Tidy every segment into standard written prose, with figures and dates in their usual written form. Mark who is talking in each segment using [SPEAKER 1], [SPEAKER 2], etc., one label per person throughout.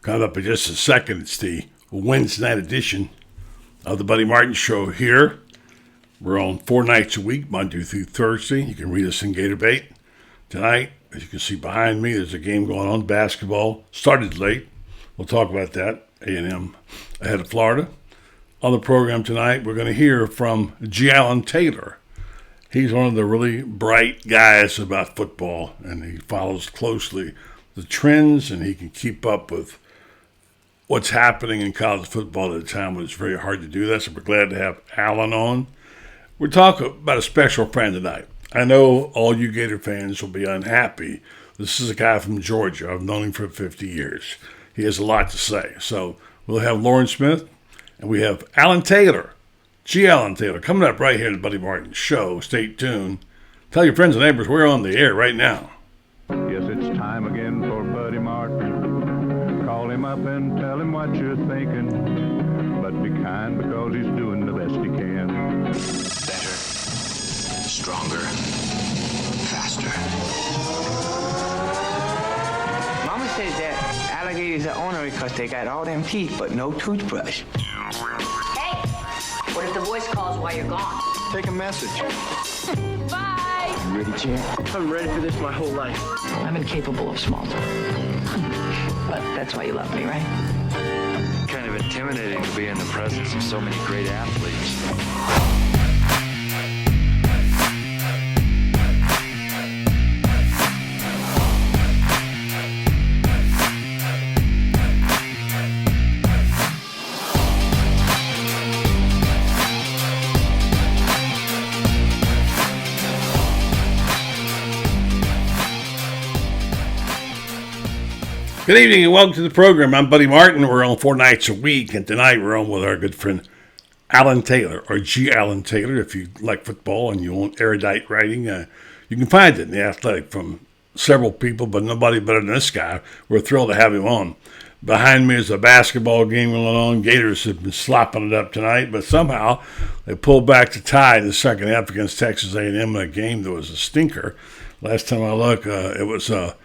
[SPEAKER 1] Coming up in just a second, it's the Wednesday night edition of the Buddy Martin Show here. We're on 4 nights a week, Monday through Thursday. You can read us in Gator Bait. Tonight, as you can see behind me, there's a game going on, basketball. Started late. We'll talk about that. A&M ahead of Florida. On the program tonight, we're going to hear from G. Allen Taylor. He's one of the really bright guys about football, and he follows closely the trends, and he can keep up with what's happening in college football at a time when it's very hard to do that. So we're glad to have Allen on. We're talking about a special friend tonight. I know all you Gator fans will be unhappy. This is a guy from Georgia. I've known him for 50 years. He has a lot to say. So we'll have Lauren Smith, and we have Allen Taylor, G. Allen Taylor, coming up right here in the Buddy Martin Show. Stay tuned. Tell your friends and neighbors we're on the air right now.
[SPEAKER 2] Yes, it's time again for Buddy Martin. Call him up and tell him what you're thinking. But be kind because he's doing the best he can.
[SPEAKER 3] Better, stronger, faster.
[SPEAKER 4] Mama says that alligators are ornery because they got all them teeth but no toothbrush.
[SPEAKER 5] Hey, what if the voice calls while you're gone?
[SPEAKER 2] Take a message.
[SPEAKER 5] Bye!
[SPEAKER 4] You ready, champ?
[SPEAKER 6] I'm ready for this my whole life.
[SPEAKER 7] I'm incapable of small talk. But that's why you love me, right?
[SPEAKER 8] Kind of intimidating to be in the presence of so many great athletes.
[SPEAKER 1] Good evening and welcome to the program. I'm Buddy Martin. We're on 4 nights a week, and tonight we're on with our good friend Allen Taylor, or G. Allen Taylor. If you like football and you want erudite writing, you can find it in The Athletic from several people, but nobody better than this guy. We're thrilled to have him on. Behind me is a basketball game going on. Gators have been slopping it up tonight, but somehow they pulled back to tie in the second half against Texas A&M in a game that was a stinker. Last time I looked, it was a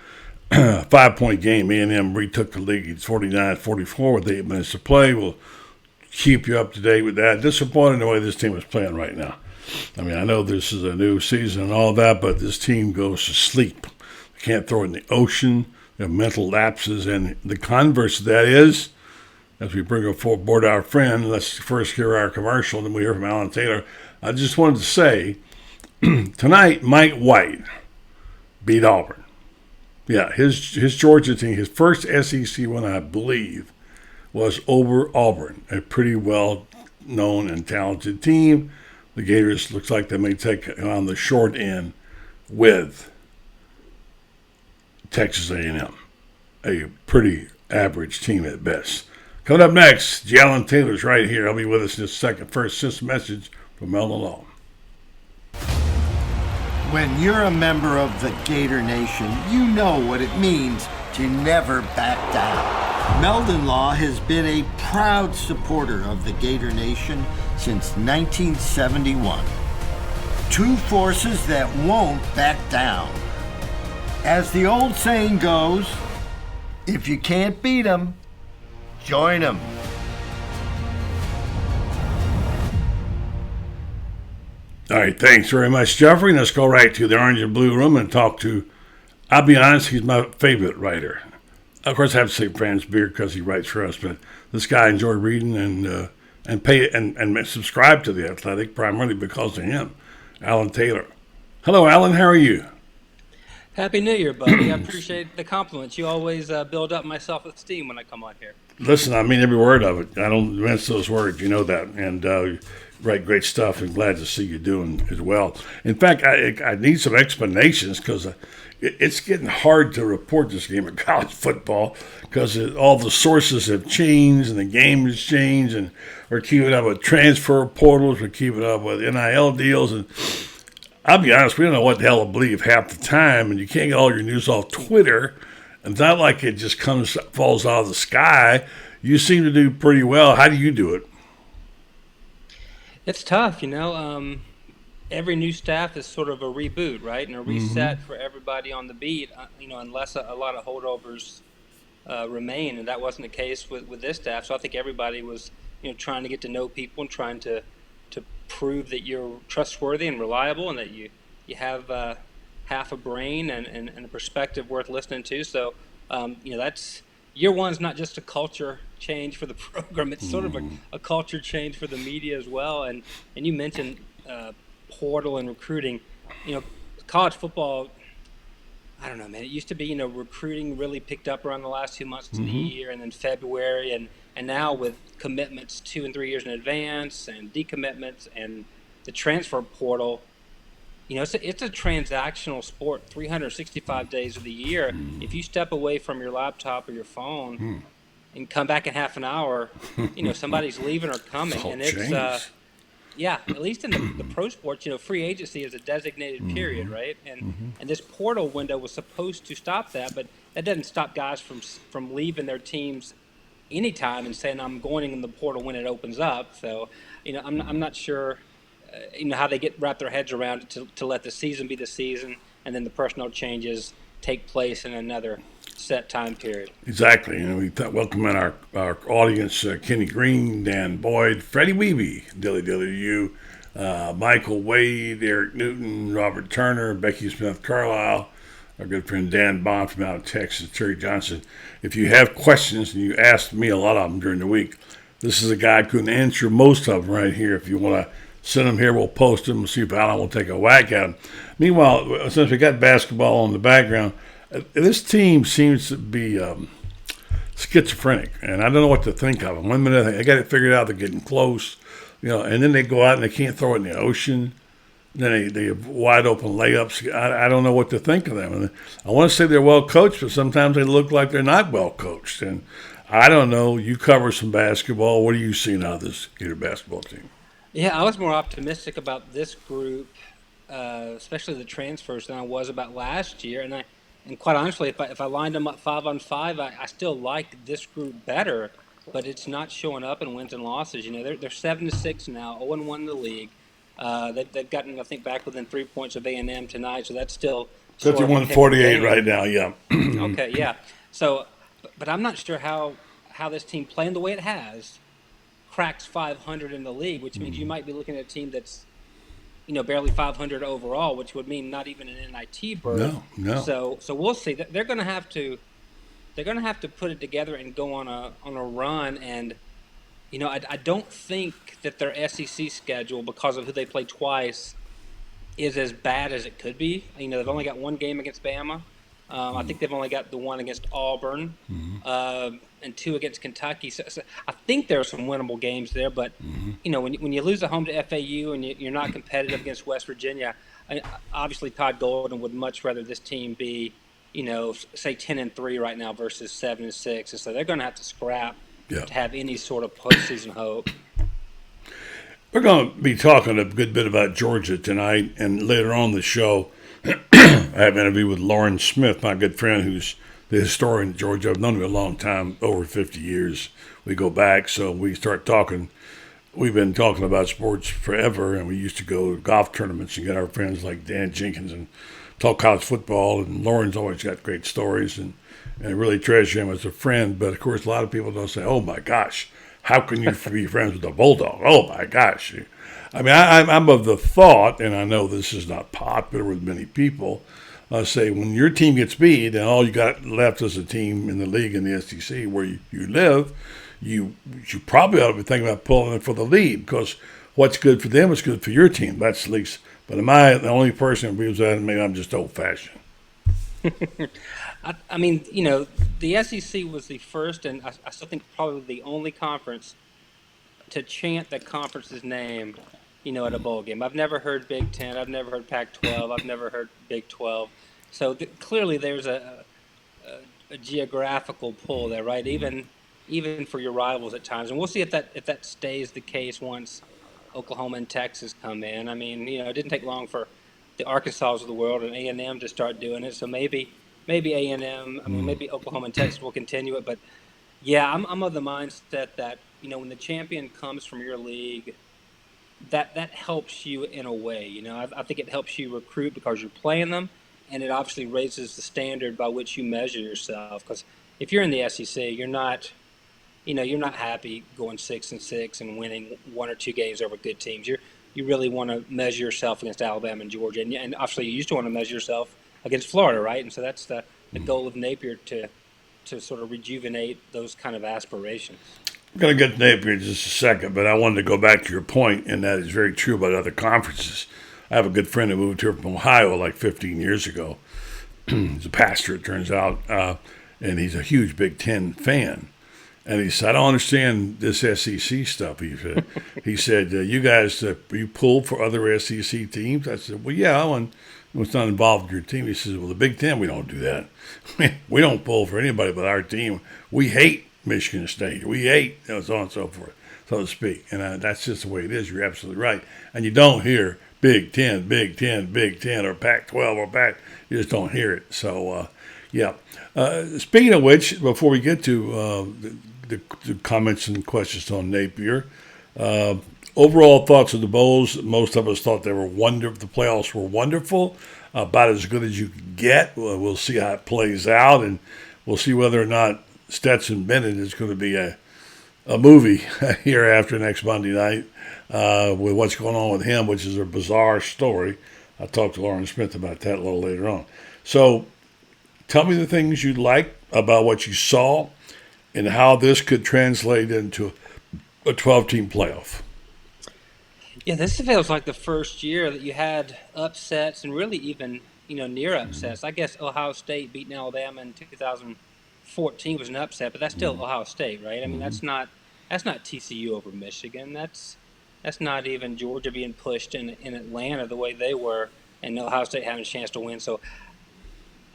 [SPEAKER 1] 5-point game. A&M retook the lead. It's 49-44 with 8 minutes to play. We'll keep you up to date with that. Disappointed the way this team is playing right now. I mean, I know this is a new season and all that, but this team goes to sleep. They can't throw it in the ocean. They have mental lapses, and the converse of that is, as we bring aboard our friend, let's first hear our commercial, and then we hear from Allen Taylor. I just wanted to say, tonight, Mike White beat Auburn. Yeah, his Georgia team, his first SEC one, I believe, was over Auburn, a pretty well-known and talented team. The Gators looks like they may take on the short end with Texas A&M, a pretty average team at best. Coming up next, G. Allen Taylor's right here. He'll be with us in a second. First, just a message from Melvin Long.
[SPEAKER 9] When you're a member of the Gator Nation, you know what it means to never back down. Meldon Law has been a proud supporter of the Gator Nation since 1971. Two forces that won't back down. As the old saying goes, if you can't beat 'em, join 'em.
[SPEAKER 1] All right, thanks very much, Jeffrey. Let's go right to the Orange and Blue Room and talk to, I'll be honest, he's my favorite writer. Of course, I have to say Franz Beer because he writes for us, but this guy I enjoy reading and pay and subscribe to The Athletic primarily because of him, Allen Taylor. Hello, Allen. How are you?
[SPEAKER 6] Happy New Year, buddy. I appreciate the compliments. You always build up my self-esteem when I come on here.
[SPEAKER 1] Listen, I mean every word of it. I don't mince those words. You know that. And write great stuff, and glad to see you doing as well. In fact, I need some explanations because it's getting hard to report this game of college football because all the sources have changed and the game has changed, and we're keeping up with transfer portals, we're keeping up with NIL deals, and I'll be honest, we don't know what the hell to believe half the time, and you can't get all your news off Twitter. And it's not like it just falls out of the sky. You seem to do pretty well. How do you do it?
[SPEAKER 6] It's tough, you know. Every new staff is sort of a reboot, right, and a reset for everybody on the beat. Unless a lot of holdovers remain, and that wasn't the case with this staff. So I think everybody was, trying to get to know people and trying to prove that you're trustworthy and reliable, and that you have half a brain and a perspective worth listening to. So that's year one's not just a culture change for the program; it's sort of a culture change for the media as well. And you mentioned portal and recruiting. College football, I don't know, man. It used to be, recruiting really picked up around the last 2 months of the year, and then February, and now with commitments 2 and 3 years in advance, and decommitments, and the transfer portal, it's a transactional sport, 365 days of the year. If you step away from your laptop or your phone and come back in half an hour, somebody's leaving or coming, and it's yeah, at least in the pro sports, free agency is a designated period, right? And this portal window was supposed to stop that, but that doesn't stop guys from leaving their teams anytime and saying, I'm going in the portal when it opens up. So, I'm not sure, how they wrap their heads around it to let the season be the season, and then the personnel changes take place in another set time period.
[SPEAKER 1] Exactly. We welcome in our audience, Kenny Green, Dan Boyd, Freddie Weeby, Dilly you, Michael Wade, Eric Newton, Robert Turner, Becky Smith Carlisle, our good friend Dan Bond from out of Texas, Terry Johnson. If you have questions, and you asked me a lot of them during the week, this is a guy who can answer most of them right here. If you want to send them here, we'll post them and see if Alan will take a whack at them. Meanwhile, since we got basketball in the background, this team seems to be schizophrenic, and I don't know what to think of them. 1 minute they got it figured out, they're getting close, and then they go out and they can't throw it in the ocean. Then they have wide open layups. I don't know what to think of them. And I want to say they're well coached, but sometimes they look like they're not well coached. And I don't know. You cover some basketball. What are you seeing out of this Gator basketball team?
[SPEAKER 6] Yeah, I was more optimistic about this group, especially the transfers, than I was about last year. And quite honestly, if I lined them up 5-on-5, I still like this group better. But it's not showing up in wins and losses. They're 7-6 now, 0-1 in the league. They've gotten, I think, back within 3 points of A&M tonight, so that's still
[SPEAKER 1] 51-48 right now. Yeah.
[SPEAKER 6] Okay, yeah. So, but I'm not sure how this team, playing the way it has, cracks 500 in the league, which means you might be looking at a team that's, barely 500 overall, which would mean not even an NIT berth.
[SPEAKER 1] No.
[SPEAKER 6] So we'll see. They're going to have to put it together and go on a run. And I don't think that their SEC schedule, because of who they play twice, is as bad as it could be. They've only got one game against Bama. I think they've only got the one against Auburn and 2 against Kentucky. So I think there are some winnable games there. But, when you lose at home to FAU and you're not competitive against West Virginia, obviously Todd Golden would much rather this team be, say 10-3 right now versus 7-6. And so they're going to have to scrap to have any sort of postseason hope.
[SPEAKER 1] We're going to be talking a good bit about Georgia tonight, and later on the show, I have an interview with Lauren Smith, my good friend, who's the historian of Georgia. I've known him a long time, over 50 years. We go back, so we start talking. We've been talking about sports forever, and we used to go to golf tournaments and get our friends like Dan Jenkins and talk college football, and Lauren's always got great stories, and I really treasure him as a friend. But, of course, a lot of people don't say, oh, my gosh, how can you be friends with a bulldog? Oh, my gosh. I mean, I'm of the thought, and I know this is not popular with many people, say when your team gets beat and all you got left is a team in the league in the SEC where you live, you probably ought to be thinking about pulling it for the lead, because what's good for them is good for your team. That's at least. But am I the only person who believes that? Maybe I'm just old-fashioned.
[SPEAKER 6] I mean, the SEC was the first, and I still think probably the only conference to chant that conference's name, at a bowl game. I've never heard Big Ten. I've never heard Pac-12. I've never heard Big 12. So clearly there's a geographical pull there, right? Even for your rivals at times. And we'll see if that stays the case once Oklahoma and Texas come in. I mean, it didn't take long for the Arkansas of the world and A&M to start doing it. So maybe A&M, maybe Oklahoma and Texas will continue it. But, yeah, I'm of the mindset that, when the champion comes from your league, that helps you in a way. I think it helps you recruit because you're playing them, and it obviously raises the standard by which you measure yourself. Because, if you're in the SEC, you're not happy going 6-6 and winning one or two games over good teams. You really want to measure yourself against Alabama and Georgia, and obviously you used to want to measure yourself against Florida, right? And so that's the goal of Napier to sort of rejuvenate those kind of aspirations.
[SPEAKER 1] I'm going to get to Napier in just a second, but I wanted to go back to your point, and that is very true about other conferences. I have a good friend who moved here from Ohio like 15 years ago. He's a pastor, it turns out, and he's a huge Big Ten fan. And he said, I don't understand this SEC stuff. He said, you guys, you pull for other SEC teams? I said, well, yeah, when it's not involved in your team. He says, well, the Big Ten, we don't do that. We don't pull for anybody but our team. We hate Michigan State. We hate, so on and so forth, so to speak. And that's just the way it is. You're absolutely right. And you don't hear Big Ten, Big Ten, Big Ten, or Pac-12 or Pac. You just don't hear it. So, yeah. Speaking of which, before we get to the comments and questions on Napier, overall thoughts of the Bowls. Most of us thought they were wonderful. The playoffs were wonderful, about as good as you could get. We'll see how it plays out, and we'll see whether or not Stetson Bennett is going to be a movie here after next Monday night with what's going on with him, which is a bizarre story. I'll talk to Lauren Smith about that a little later on. So tell me the things you like about what you saw and how this could translate into a 12-team playoff.
[SPEAKER 6] Yeah, this feels like the first year that you had upsets and really even, near upsets. I guess Ohio State beating Alabama in 2014 was an upset, but that's still Ohio State, right? I mean, that's not TCU over Michigan. That's not even Georgia being pushed in Atlanta the way they were, and Ohio State having a chance to win. So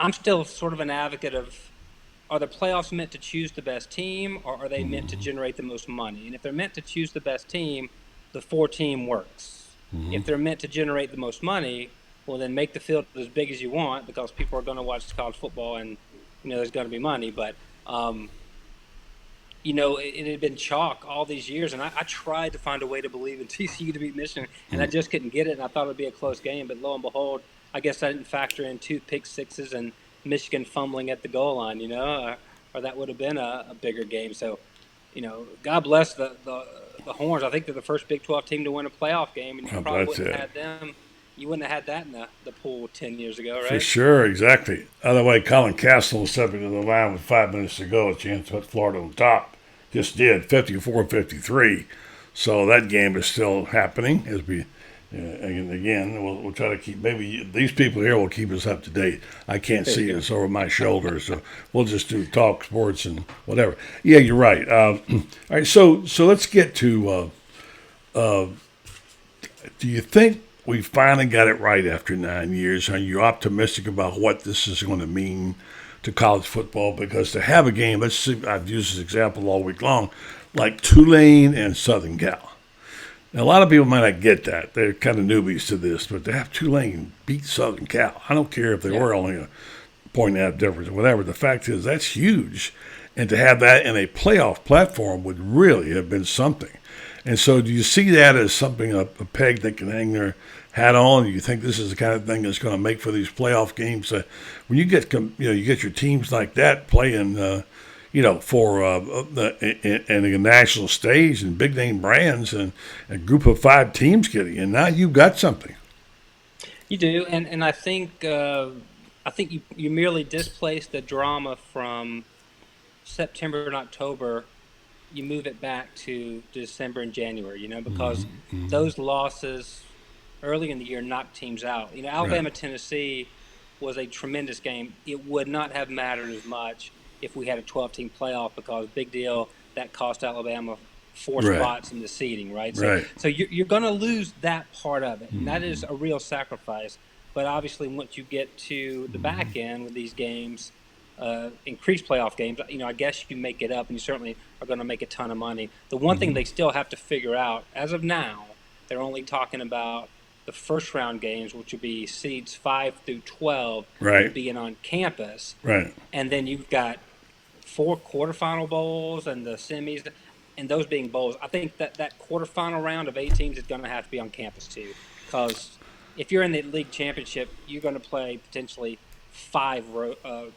[SPEAKER 6] I'm still sort of an advocate of, are the playoffs meant to choose the best team, or are they meant to generate the most money? And if they're meant to choose the best team, the 4-team works. If they're meant to generate the most money, well, then make the field as big as you want, because people are going to watch college football, and there's going to be money. But it had been chalk all these years, and I tried to find a way to believe in TCU to beat Michigan, and I just couldn't get it. And I thought it would be a close game, but lo and behold, I guess I didn't factor in 2 pick sixes and Michigan fumbling at the goal line, or that would have been a bigger game. So, God bless the Horns. I think they're the first Big 12 team to win a playoff game, and you probably wouldn't have had them. You wouldn't have had that in the pool 10 years ago, right?
[SPEAKER 1] For sure, exactly. Other way, Colin Castle was stepping to the line with 5 minutes to go, a chance to put Florida on top. Just did, 54-53. So that game is still happening as we. And again, we'll try to keep, maybe these people here will keep us up to date. I can't see this over my shoulder, so we'll just do talk sports and whatever. Yeah, you're right. All right, so let's get to, do you think we finally got it right after 9 years? Are you optimistic about what this is going to mean to college football? Because to have a game, let's see, I've used this example all week long, like Tulane and Southern Cal. Now, a lot of people might not get that. They're kind of newbies to this, but to have Tulane beat Southern Cal, I don't care if they were only a point-and-a-half difference or whatever. The fact is that's huge. And to have that in a playoff platform would really have been something. And so do you see that as something, a peg that can hang their hat on? Do you think this is the kind of thing that's going to make for these playoff games? When you get you get your teams like that playing for a national stage and big name brands and a group of 5 teams getting in, now you've got something.
[SPEAKER 6] You do, and I think you merely displace the drama from September and October. You move it back to December and January, because those losses early in the year knocked teams out. Alabama, right. Tennessee was a tremendous game. It would not have mattered as much if we had a 12-team playoff, because big deal, that cost Alabama 4 spots in the seeding, right? So you're going to lose that part of it, and that is a real sacrifice. But obviously, once you get to the back end with these games, increased playoff games, I guess you make it up, and you certainly are going to make a ton of money. The one thing they still have to figure out, as of now, they're only talking about the first round games, which would be seeds 5 through 12, being on campus.
[SPEAKER 1] Right.
[SPEAKER 6] And then you've got 4 quarterfinal bowls and the semis, and those being bowls. I think that quarterfinal round of 8 teams is going to have to be on campus too, because if you're in the league championship, you're going to play potentially 5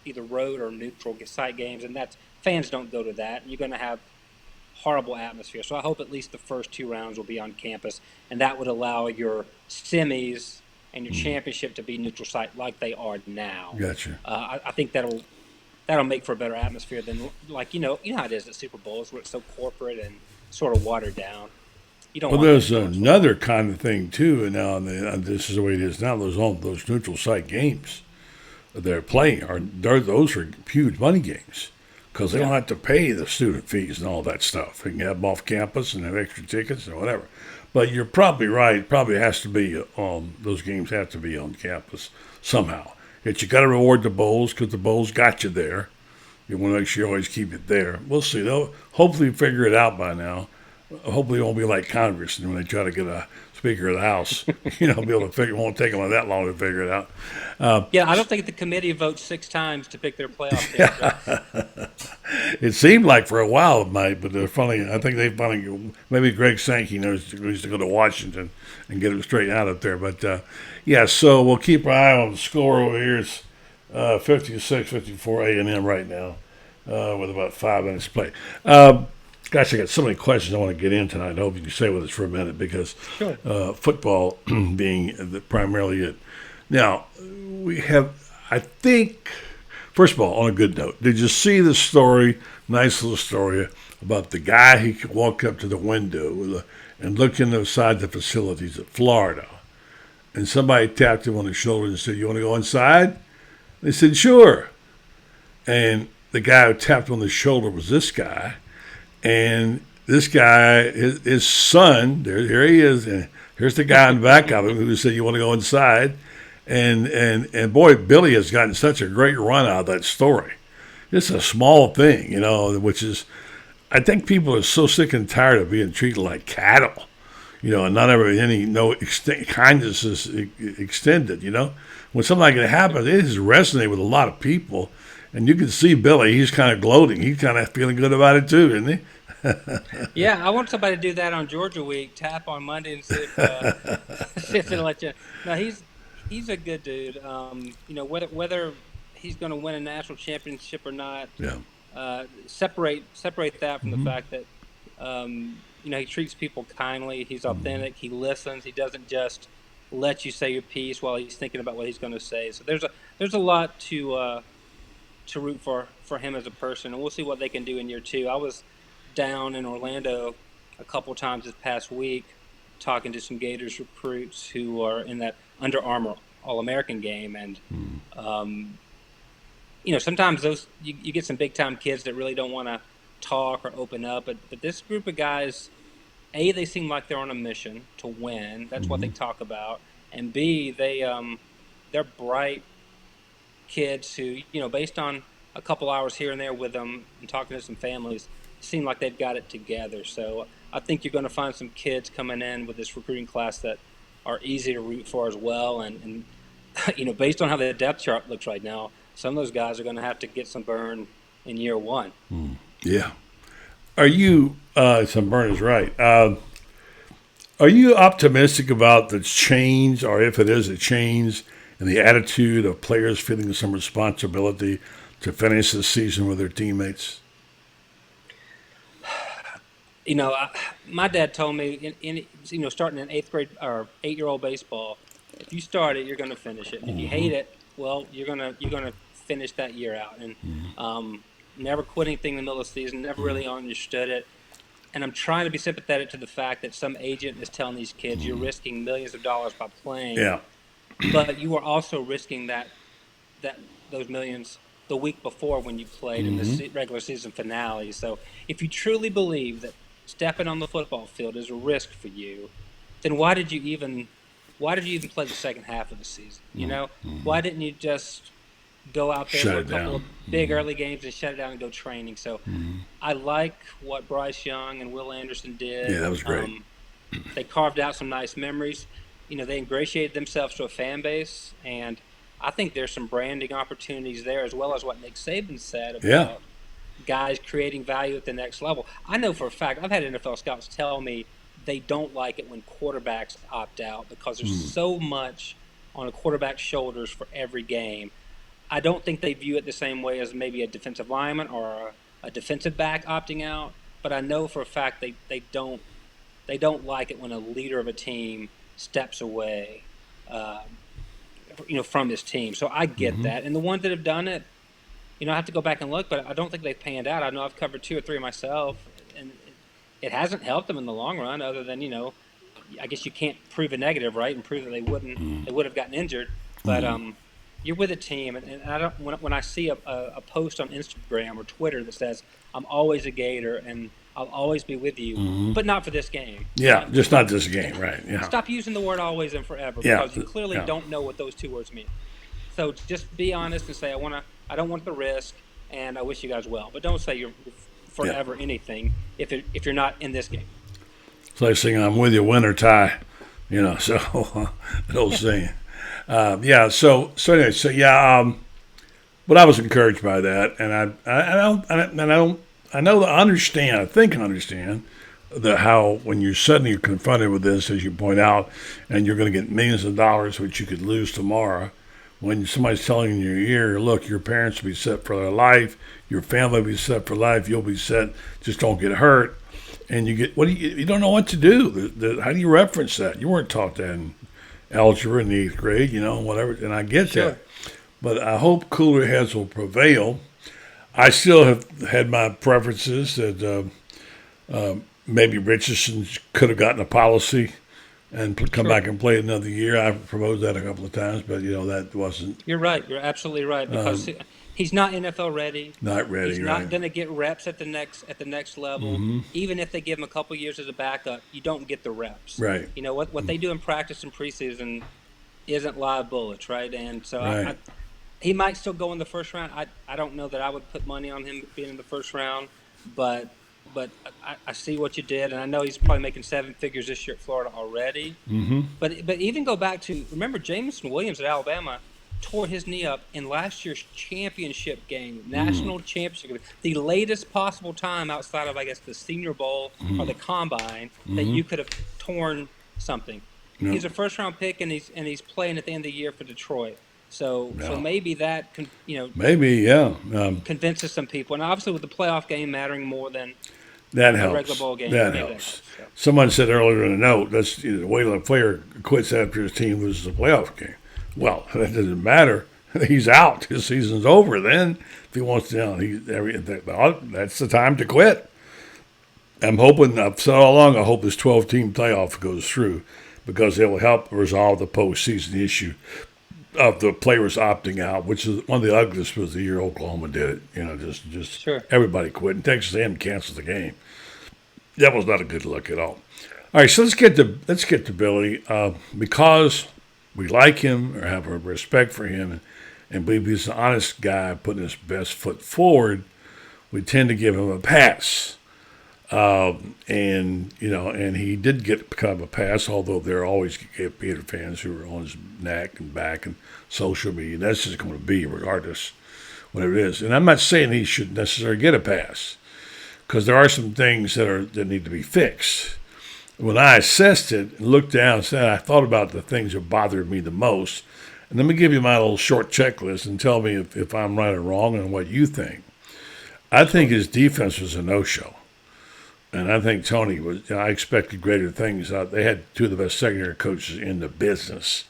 [SPEAKER 6] either road or neutral site games, and that's fans don't go to that. You're going to have horrible atmosphere. So I hope at least the first 2 rounds will be on campus, and that would allow your semis and your championship to be neutral site like they are now.
[SPEAKER 1] Gotcha.
[SPEAKER 6] I think that'll make for a better atmosphere than, like, you know how it is at Super Bowls where it's so corporate and sort of watered down. You don't.
[SPEAKER 1] Well,
[SPEAKER 6] want
[SPEAKER 1] there's
[SPEAKER 6] that
[SPEAKER 1] another kind of thing too, and now this is the way it is now. Those neutral site games they're playing those are huge money games because they don't have to pay the student fees and all that stuff. They can have them off campus and have extra tickets and whatever. But you're probably right. It probably has to be those games have to be on campus somehow. But you got to reward the bowls because the bowls got you there. You want to make sure you always keep it there. We'll see. They'll hopefully figure it out by now. Hopefully it won't be like Congress and when they try to get a Speaker of the House, be able to figure. It won't take them that long to figure it out.
[SPEAKER 6] Yeah, I don't think the committee votes 6 times to pick their playoff team.
[SPEAKER 1] It seemed like for a while it might, but they're finally. I think they finally. Maybe Greg Sankey knows to go to Washington and get them straight out up there. But so we'll keep our eye on the score over here. It's 56-54 A&M right now with about 5 minutes to play. Gosh, I got so many questions I want to get in tonight. I hope you can stay with us for a minute because football being primarily it. Now, we have, I think, first of all, on a good note, did you see the story, nice little story, about the guy who walked up to the window and looked inside the facilities at Florida, and somebody tapped him on the shoulder and said, "You want to go inside?" They said, "Sure." And the guy who tapped on the shoulder was this guy. And this guy, his son, here he is, and here's the guy in the back of him who said, "You want to go inside?" And boy, Billy has gotten such a great run out of that story. It's a small thing, which is, I think people are so sick and tired of being treated like cattle, and not ever kindness is extended, When something like that happens, it has resonated with a lot of people. And you can see Billy, he's kind of gloating. He's kind of feeling good about it too, isn't he?
[SPEAKER 6] Yeah, I want somebody to do that on Georgia Week. Tap on Monday and see if they'll let you. No, he's a good dude. Whether he's going to win a national championship or not.
[SPEAKER 1] Yeah.
[SPEAKER 6] Separate that from the fact that he treats people kindly. He's authentic. He listens. He doesn't just let you say your piece while he's thinking about what he's going to say. So there's a lot to root for him as a person, and we'll see what they can do in year 2. I was down in Orlando a couple times this past week talking to some Gators recruits who are in that Under Armour All-American game, and sometimes those you get some big-time kids that really don't want to talk or open up, but this group of guys, A, they seem like they're on a mission to win. That's what they talk about, and B, they're bright kids who, based on a couple hours here and there with them and talking to some families, seem like they've got it together. So I think you're going to find some kids coming in with this recruiting class that are easy to root for as well. And based on how the depth chart looks right now, some of those guys are going to have to get some burn in year 1.
[SPEAKER 1] Yeah. Are you, some burn is right. Are you optimistic about the change, or if it is a change, in the attitude of players feeling some responsibility to finish the season with their teammates?
[SPEAKER 6] My dad told me, starting in 8th grade or 8-year-old baseball, if you start it, you're going to finish it. And if you hate it, well, you're gonna finish that year out. And never quit anything in the middle of the season. Never really understood it. And I'm trying to be sympathetic to the fact that some agent is telling these kids you're risking millions of dollars by playing.
[SPEAKER 1] Yeah.
[SPEAKER 6] But you are also risking those millions the week before when you played in the regular season finale. So if you truly believe that stepping on the football field is a risk for you, then why did you even play the second half of the season? Why didn't you just go out there for a couple of big early games and shut it down and go training? So I like what Bryce Young and Will Anderson did.
[SPEAKER 1] Yeah, that was great.
[SPEAKER 6] They carved out some nice memories. They ingratiated themselves to a fan base, and I think there's some branding opportunities there, as well as what Nick Saban said about guys creating value at the next level. I know for a fact, I've had NFL scouts tell me they don't like it when quarterbacks opt out because there's so much on a quarterback's shoulders for every game. I don't think they view it the same way as maybe a defensive lineman or a defensive back opting out. But I know for a fact they don't like it when a leader of a team steps away, from his team. So I get that. And the ones that have done it, I have to go back and look, but I don't think they've panned out. I know I've covered 2 or 3 myself, and it hasn't helped them in the long run. Other than I guess you can't prove a negative, right, and prove that they would have gotten injured. But you're with a team, and I don't. When I see a post on Instagram or Twitter that says I'm always a Gator and I'll always be with you, but not for this game.
[SPEAKER 1] Yeah, just not this game, right? Yeah.
[SPEAKER 6] Stop using the word always and forever because you clearly don't know what those 2 words mean. So just be honest and say I don't want the risk, and I wish you guys well. But don't say you're forever anything if you're not in this game.
[SPEAKER 1] It's like saying I'm with you, win or tie, So that old saying. But I was encouraged by that, and I understand how when you're suddenly confronted with this, as you point out, and you're going to get millions of dollars, which you could lose tomorrow, when somebody's telling you in your ear, look, your parents will be set for their life, your family will be set for life, you'll be set, just don't get hurt, and you don't know what to do. How do you reference that? You weren't taught that in algebra in the 8th grade, whatever, and I get that. But I hope cooler heads will prevail. I still have had my preferences that maybe Richardson could have gotten a policy and come back and play another year. I've proposed that a couple of times, but that wasn't.
[SPEAKER 6] You're right. You're absolutely right because he's not NFL ready.
[SPEAKER 1] Not ready.
[SPEAKER 6] He's not going to get reps at the next level. Even if they give him a couple years as a backup, you don't get the reps.
[SPEAKER 1] Right.
[SPEAKER 6] What they do in practice and preseason isn't live bullets, right? And so
[SPEAKER 1] right.
[SPEAKER 6] He might still go in the first round. I don't know that I would put money on him being in the first round, but I see what you did, and I know he's probably making 7 figures this year at Florida already. But even go back to, remember Jameson Williams at Alabama tore his knee up in last year's championship game, national championship game, the latest possible time outside of, I guess, the Senior Bowl or the Combine that you could have torn something. He's a first-round pick, and he's playing at the end of the year for Detroit. So maybe that convinces some people, and obviously with the playoff game mattering more than
[SPEAKER 1] that
[SPEAKER 6] the regular bowl game.
[SPEAKER 1] That helps. Someone said earlier in a note, that's wait till a player quits after his team loses a playoff game. Well, that doesn't matter. He's out. His season's over. Then if he wants to, that's the time to quit. I'm hoping. I've said all along. I hope this 12-team playoff goes through because it will help resolve the postseason issue of the players opting out, which is one of the ugliest was the year Oklahoma did it. Just
[SPEAKER 6] sure. Everybody
[SPEAKER 1] quit, and Texas A&M canceled the game. That was not a good look at all. All right, so let's get to Billy because we like him or have a respect for him, and believe he's an honest guy putting his best foot forward. We tend to give him a pass, and he did get kind of a pass, although there are always Gator fans who are on his neck and back and social media. That's just going to be regardless whatever it is. And I'm not saying he should necessarily get a pass because there are some things that need to be fixed. When I assessed it and looked down and said, I thought about the things that bothered me the most. And let me give you my little short checklist and tell me if I'm right or wrong and what you think. I think his defense was a no-show. And I think Tony was, I expected greater things. They had 2 of the best secondary coaches in the business.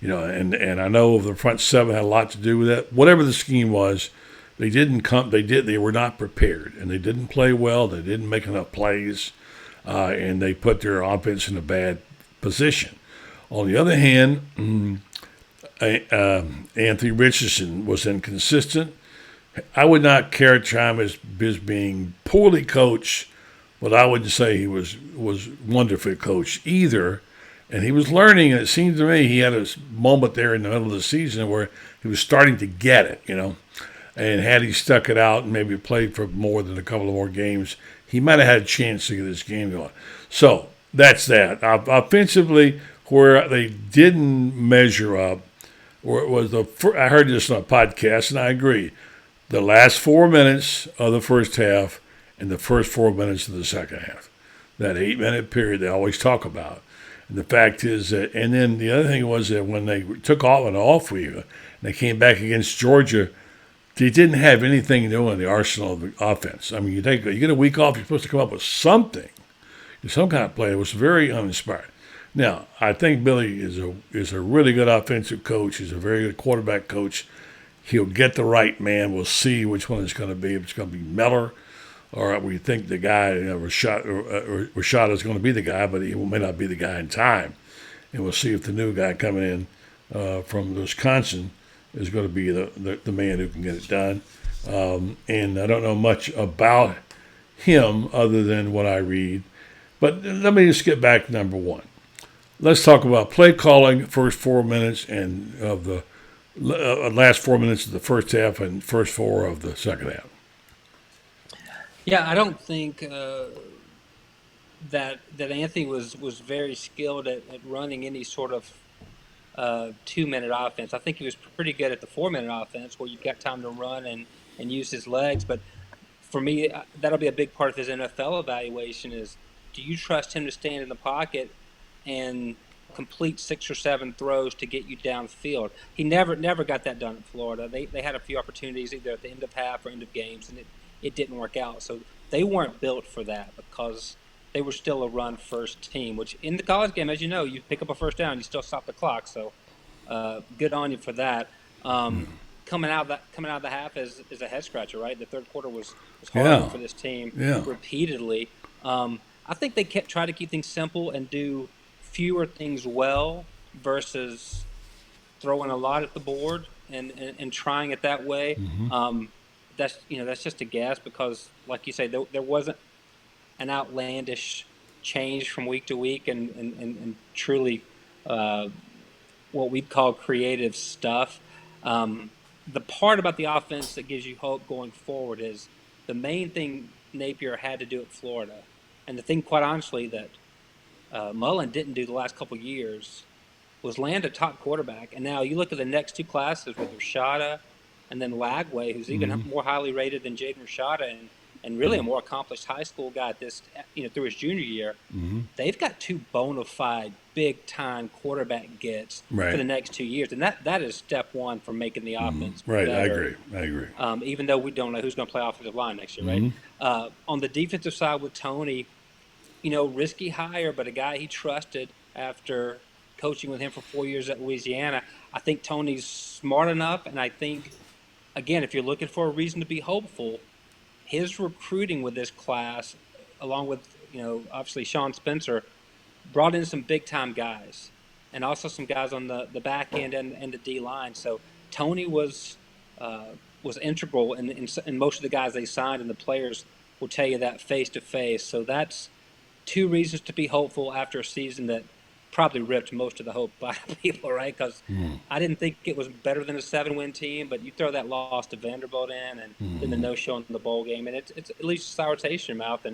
[SPEAKER 1] And I know the front 7 had a lot to do with that. Whatever the scheme was, they were not prepared. And they didn't play well. They didn't make enough plays. And they put their offense in a bad position. On the other hand, Anthony Richardson was inconsistent. I would not characterize him as being poorly coached, but I wouldn't say he was wonderfully coached either. And he was learning, and it seemed to me he had a moment there in the middle of the season where he was starting to get it, And had he stuck it out and maybe played for more than a couple of more games, he might have had a chance to get this game going. So that's that. Offensively, where they didn't measure up, I heard this on a podcast, and I agree. The last 4 minutes of the first half and the first 4 minutes of the second half. That 8-minute period they always talk about. And the fact is that, and then the other thing was that when they took off an off week, and they came back against Georgia, they didn't have anything new in the arsenal of the offense. I mean, you get a week off, you're supposed to come up with something, some kind of play. It was very uninspired. Now, I think Billy is a really good offensive coach. He's a very good quarterback coach. He'll get the right man. We'll see which one it's going to be. If it's going to be Miller, or we think the guy, Rashad is going to be the guy, but he may not be the guy in time. And we'll see if the new guy coming in from Wisconsin is going to be the man who can get it done. And I don't know much about him other than what I read. But let me just get back to number one. Let's talk about play calling, first 4 minutes and of the last 4 minutes of the first half and first four of the second half.
[SPEAKER 6] Yeah, I don't think that Anthony was very skilled at running any sort of 2-minute offense. I think he was pretty good at the 4-minute offense where you've got time to run and use his legs. But for me, that'll be a big part of his NFL evaluation is, do you trust him to stand in the pocket and complete 6 or 7 throws to get you downfield? He never got that done at Florida. They had a few opportunities either at the end of half or end of games, and it didn't work out. So they weren't built for that because they were still a run-first team, which in the college game, as you know, you pick up a first down, you still stop the clock. So good on you for that. Coming out of the half is a head-scratcher, right? The third quarter was hard for this team repeatedly. I think they try to keep things simple and do fewer things well versus throwing a lot at the board and trying it that way. That's just a guess because, like you say, there wasn't an outlandish change from week to week and truly what we'd call creative stuff. The part about the offense that gives you hope going forward is the main thing Napier had to do at Florida, and the thing, quite honestly, that Mullen didn't do the last couple of years was land a top quarterback. And now you look at the next two classes with Rashada and then Lagway, who's even more highly rated than Jaden Rashada and really a more accomplished high school guy at this, through his junior year. They've got two bona fide big-time quarterback gets for the next 2 years. And that is step one for making the offense better.
[SPEAKER 1] I agree.
[SPEAKER 6] Even though we don't know who's going to play offensive line next year, right? On the defensive side with Tony, risky hire, but a guy he trusted after coaching with him for 4 years at Louisiana. I think Tony's smart enough, and I think, again, if you're looking for a reason to be hopeful, his recruiting with this class, along with, obviously Sean Spencer, brought in some big-time guys and also some guys on the back end and the D-line. So Tony was integral in most of the guys they signed, and the players will tell you that face-to-face. So that's two reasons to be hopeful after a season that probably ripped most of the hope by people, right? Because I didn't think it was better than a 7-win team, but you throw that loss to Vanderbilt in and then the no-show in the bowl game, and it's at least sour taste in your mouth.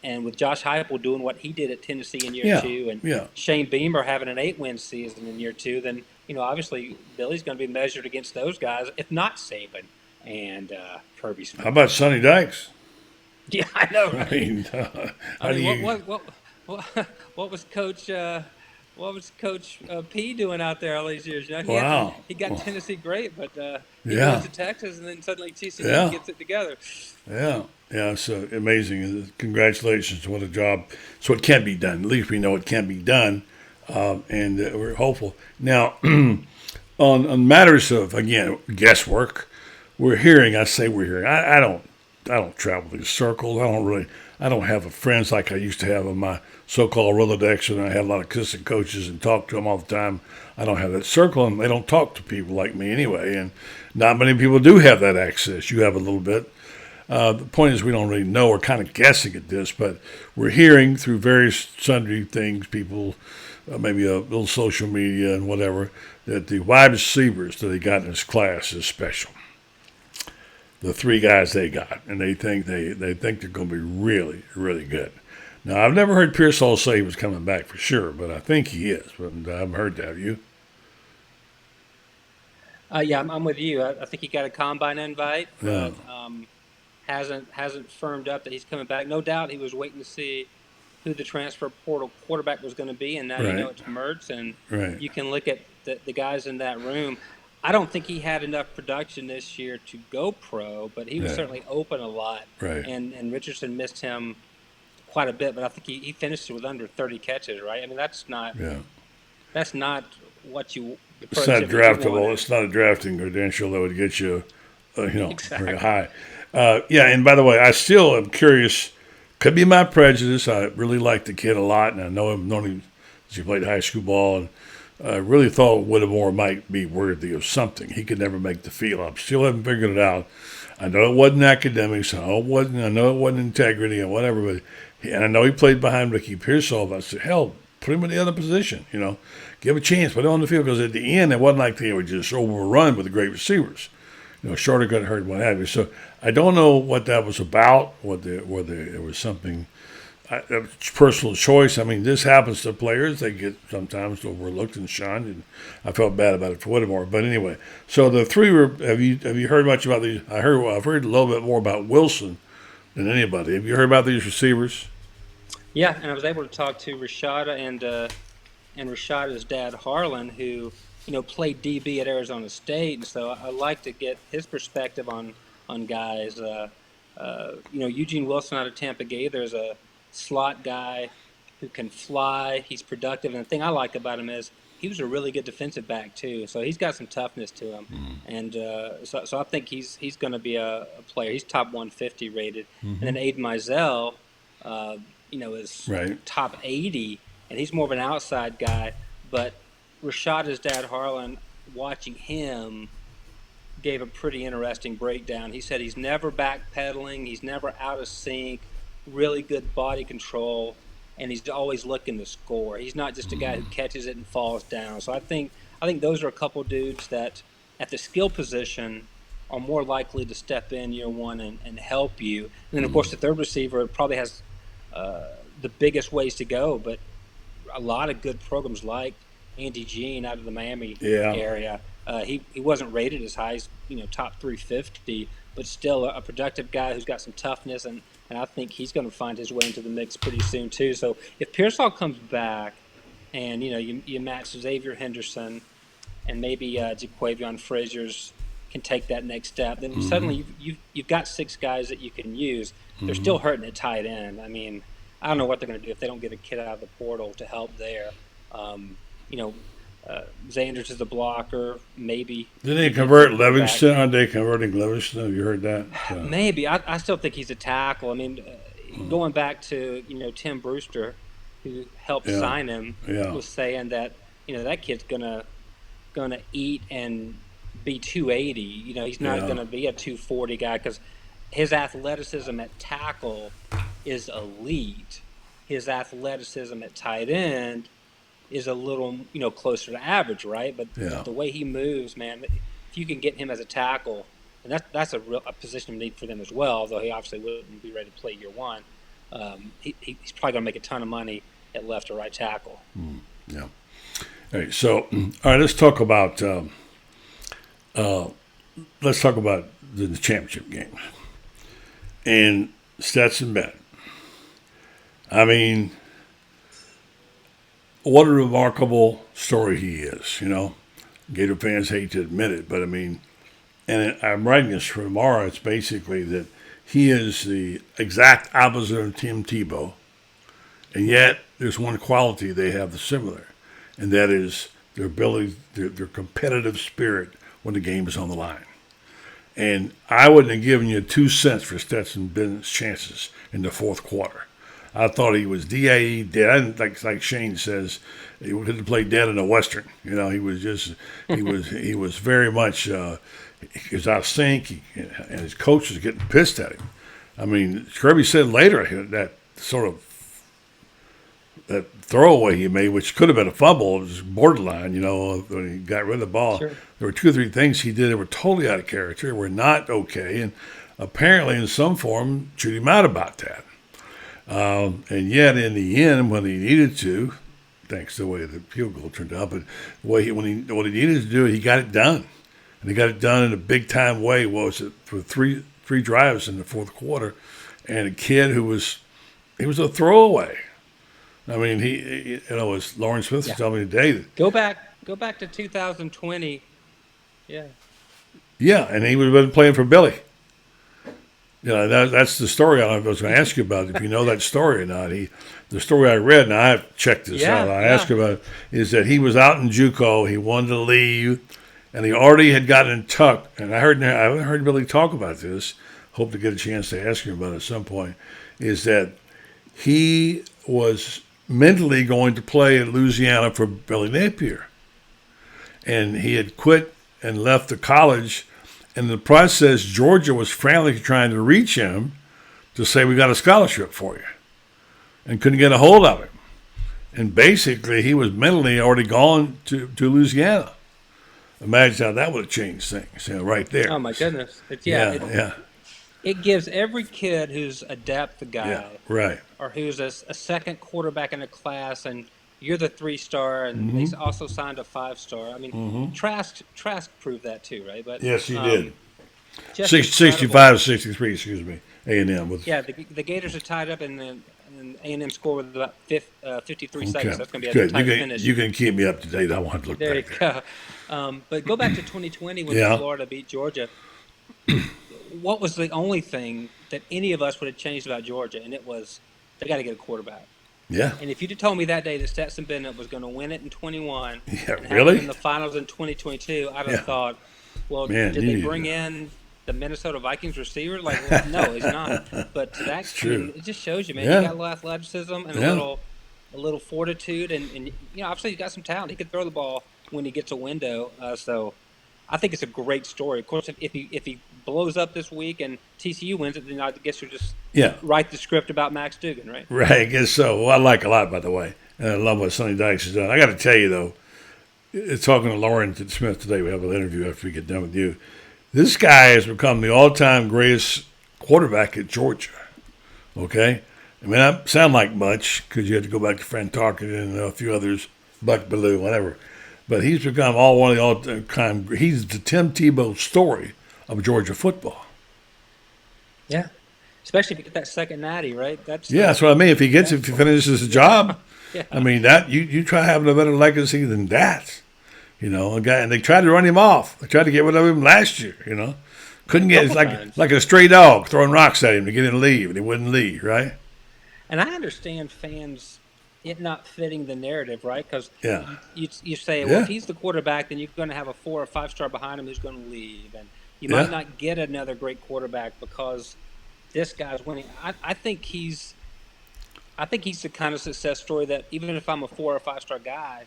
[SPEAKER 6] And with Josh Heupel doing what he did at Tennessee in year 2 and Shane Beamer having an 8-win season in year 2, then, obviously Billy's going to be measured against those guys, if not Saban and Kirby Smith.
[SPEAKER 1] How about Sonny Dykes?
[SPEAKER 6] Yeah, I know.
[SPEAKER 1] Right?
[SPEAKER 6] What was Coach P doing out there all these years? He got Tennessee great, but he goes to Texas and then suddenly TCU gets it together.
[SPEAKER 1] Yeah, so amazing. Congratulations. What a job. So it can be done. At least we know it can be done, and we're hopeful. Now, on matters of, again, guesswork, we're hearing, I don't travel these circles. I don't have friends like I used to have on my so-called Rolodex, and I had a lot of assistant coaches and talk to them all the time. I don't have that circle, and they don't talk to people like me anyway, and not many people do have that access. You have a little bit. The point is we don't really know. We're kind of guessing at this, but we're hearing through various sundry things, people, maybe a little social media and whatever, that the wide receivers that they got in this class is special. The 3 guys they got, and they think they're going to be really, really good. Now, I've never heard Pearsall say he was coming back for sure, but I think he is. But I haven't heard that. Have you?
[SPEAKER 6] Yeah, I'm with you. I think he got a combine invite, but hasn't firmed up that he's coming back. No doubt he was waiting to see who the transfer portal quarterback was going to be, and now you
[SPEAKER 1] Right.
[SPEAKER 6] know it's Mertz, and
[SPEAKER 1] Right.
[SPEAKER 6] you can look at the guys in that room. I don't think he had enough production this year to go pro, but he was
[SPEAKER 1] Yeah.
[SPEAKER 6] certainly open a lot.
[SPEAKER 1] Right.
[SPEAKER 6] And Richardson missed him quite a bit, but I think he finished with under 30 catches, right? I mean, that's not what you. The
[SPEAKER 1] It's not
[SPEAKER 6] productivity you
[SPEAKER 1] draftable.
[SPEAKER 6] wanted.
[SPEAKER 1] It's not a drafting credential that would get you,
[SPEAKER 6] Exactly.
[SPEAKER 1] very high. Yeah, and by the way, I still am curious. Could be my prejudice. I really like the kid a lot, and I know him, known him since he played high school ball, and I really thought Whittemore might be worthy of something. He could never make the field. I still haven't figured it out. I know it wasn't academics. I know it wasn't integrity or whatever, and I know he played behind Ricky Pearsall. But I said, hell, put him in the other position. Give a chance, put him on the field, because at the end it wasn't like they were just overrun with the great receivers. Shorter got hurt, what have you. So I don't know what that was about. Whether it was something. It's personal choice. I mean, this happens to players. They get sometimes overlooked and shunned, and I felt bad about it for Whittemore. But anyway, so the three were. Have you heard much about these? I've heard a little bit more about Wilson than anybody. Have you heard about these receivers?
[SPEAKER 6] Yeah, and I was able to talk to Rashada and Rashada's dad Harlan, who played DB at Arizona State, and so I like to get his perspective on guys. Eugene Wilson out of Tampa Gaither is a slot guy who can fly. He's productive, and the thing I like about him is he was a really good defensive back too. So he's got some toughness to him, and so I think he's going to be a player. He's top 150 rated, and then Aiden Mizell, is
[SPEAKER 1] Right.
[SPEAKER 6] top 80, and he's more of an outside guy. But Rashada's dad Harlan, watching him, gave a pretty interesting breakdown. He said he's never backpedaling, he's never out of sync, really good body control, and he's always looking to score. He's not just a guy who catches it and falls down. So I think those are a couple dudes that at the skill position are more likely to step in year one and help you. And then, of course, the third receiver probably has the biggest ways to go, but a lot of good programs like Andy Jean out of the Miami area. He wasn't rated as high as top 350, but still a productive guy who's got some toughness, and I think he's going to find his way into the mix pretty soon too. So if Pearsall comes back, and you match Xavier Henderson, and maybe Jaquavion Frazier's can take that next step, then suddenly you've got six guys that you can use. They're still hurting at tight end. I mean, I don't know what they're going to do if they don't get a kid out of the portal to help there. Zanders is a blocker, maybe.
[SPEAKER 1] Did they convert Livingston? Are they converting Livingston? Have you heard that?
[SPEAKER 6] Maybe. I still think he's a tackle. I mean, going back to Tim Brewster, who helped sign him, was saying that that kid's gonna eat and be 280. He's not gonna be a 240 guy because his athleticism at tackle is elite. His athleticism at tight end is a little, closer to average, right? But the way he moves, man, if you can get him as a tackle, and that's a position of need for them as well, although he obviously wouldn't be ready to play year one. He's probably going to make a ton of money at left or right tackle.
[SPEAKER 1] Yeah. All right. So, all right. Let's talk about the championship game and Stetson Bennett. I mean, what a remarkable story he is. Gator fans hate to admit it, but I mean, and I'm writing this for tomorrow. It's basically that he is the exact opposite of Tim Tebow, and yet there's one quality they have that's similar, and that is their ability, their competitive spirit when the game is on the line. And I wouldn't have given you 2 cents for Stetson Bennett's chances in the fourth quarter. I thought he was DAE dead. I didn't like Shane says, he could have played dead in a Western. He was just, he was very much, he was out of sync, and his coach was getting pissed at him. I mean, Kirby said later that that throwaway he made, which could have been a fumble, it was borderline, when he got rid of the ball.
[SPEAKER 6] Sure.
[SPEAKER 1] There were 2 or 3 things he did that were totally out of character, were not okay, and apparently in some form chewed him out about that. And yet, in the end, when he needed to, thanks to the way the field goal turned out, but what he needed to do, he got it done, and he got it done in a big time way. What was it, for three drives in the fourth quarter, and a kid he was a throwaway. I mean, as Lauren Smith was telling me today that,
[SPEAKER 6] Go back to 2020. Yeah.
[SPEAKER 1] yeah, and he would have been playing for Billy. That's the story I was going to ask you about, if you know that story or not. The story I read, and I've checked this out, I asked about it, is that he was out in JUCO, he wanted to leave, and he already had gotten in tuck. And I haven't heard Billy talk about this. Hope to get a chance to ask him about it at some point. Is that he was mentally going to play at Louisiana for Billy Napier, and he had quit and left the college. In the process, Georgia was frantically trying to reach him to say, we got a scholarship for you, and couldn't get a hold of him. And basically, he was mentally already gone to Louisiana. Imagine how that would have changed things, right there.
[SPEAKER 6] Oh, my goodness. It gives every kid who's a depth guy,
[SPEAKER 1] right,
[SPEAKER 6] or who's a second quarterback in a class, and you're the 3-star, and he's also signed a 5-star. I mean, Trask proved that too, right? But
[SPEAKER 1] yes, he did.
[SPEAKER 6] 65
[SPEAKER 1] 63, excuse me. A&M with
[SPEAKER 6] the Gators are tied up, and then A&M scored with about 53 seconds. That's going to be
[SPEAKER 1] good.
[SPEAKER 6] a tight finish.
[SPEAKER 1] You can keep me up to date. I want to look
[SPEAKER 6] there
[SPEAKER 1] back
[SPEAKER 6] you go. But go back to 2020 when Florida beat Georgia. What was the only thing that any of us would have changed about Georgia? And it was they got to get a quarterback.
[SPEAKER 1] Yeah.
[SPEAKER 6] And if you'd have told me that day that Stetson Bennett was going to win it in 21 and have
[SPEAKER 1] really?
[SPEAKER 6] it in the finals in 2022, I'd have thought, well,
[SPEAKER 1] Man,
[SPEAKER 6] did they bring in the Minnesota Vikings receiver? Like, well, no, he's not. But to that, it just shows you, man, he got a little athleticism and a little fortitude, and obviously he's got some talent. He could throw the ball when he gets a window. So I think it's a great story. Of course, if he blows up this week and TCU wins it, then I guess you'll just write the script about Max Duggan, right?
[SPEAKER 1] Right, I guess so. Well, I like a lot, by the way. And I love what Sonny Dykes has done. I got to tell you, though, talking to Lauren Smith today, we have an interview after we get done with you. This guy has become the all-time greatest quarterback at Georgia, okay? I mean, I sound like much because you had to go back to Frank Tarkenton and a few others, Buck Bellew, whatever. But he's become one of the all-time. He's the Tim Tebow story of Georgia football.
[SPEAKER 6] Yeah, especially if you get that second natty, right? That's And I understand fans it not fitting the narrative, right? Because you say, well, if he's the quarterback, then you're going to have a 4 or 5-star behind him who's going to leave, and you might not get another great quarterback because this guy's winning. I think he's the kind of success story that even if I'm a 4 or 5-star guy,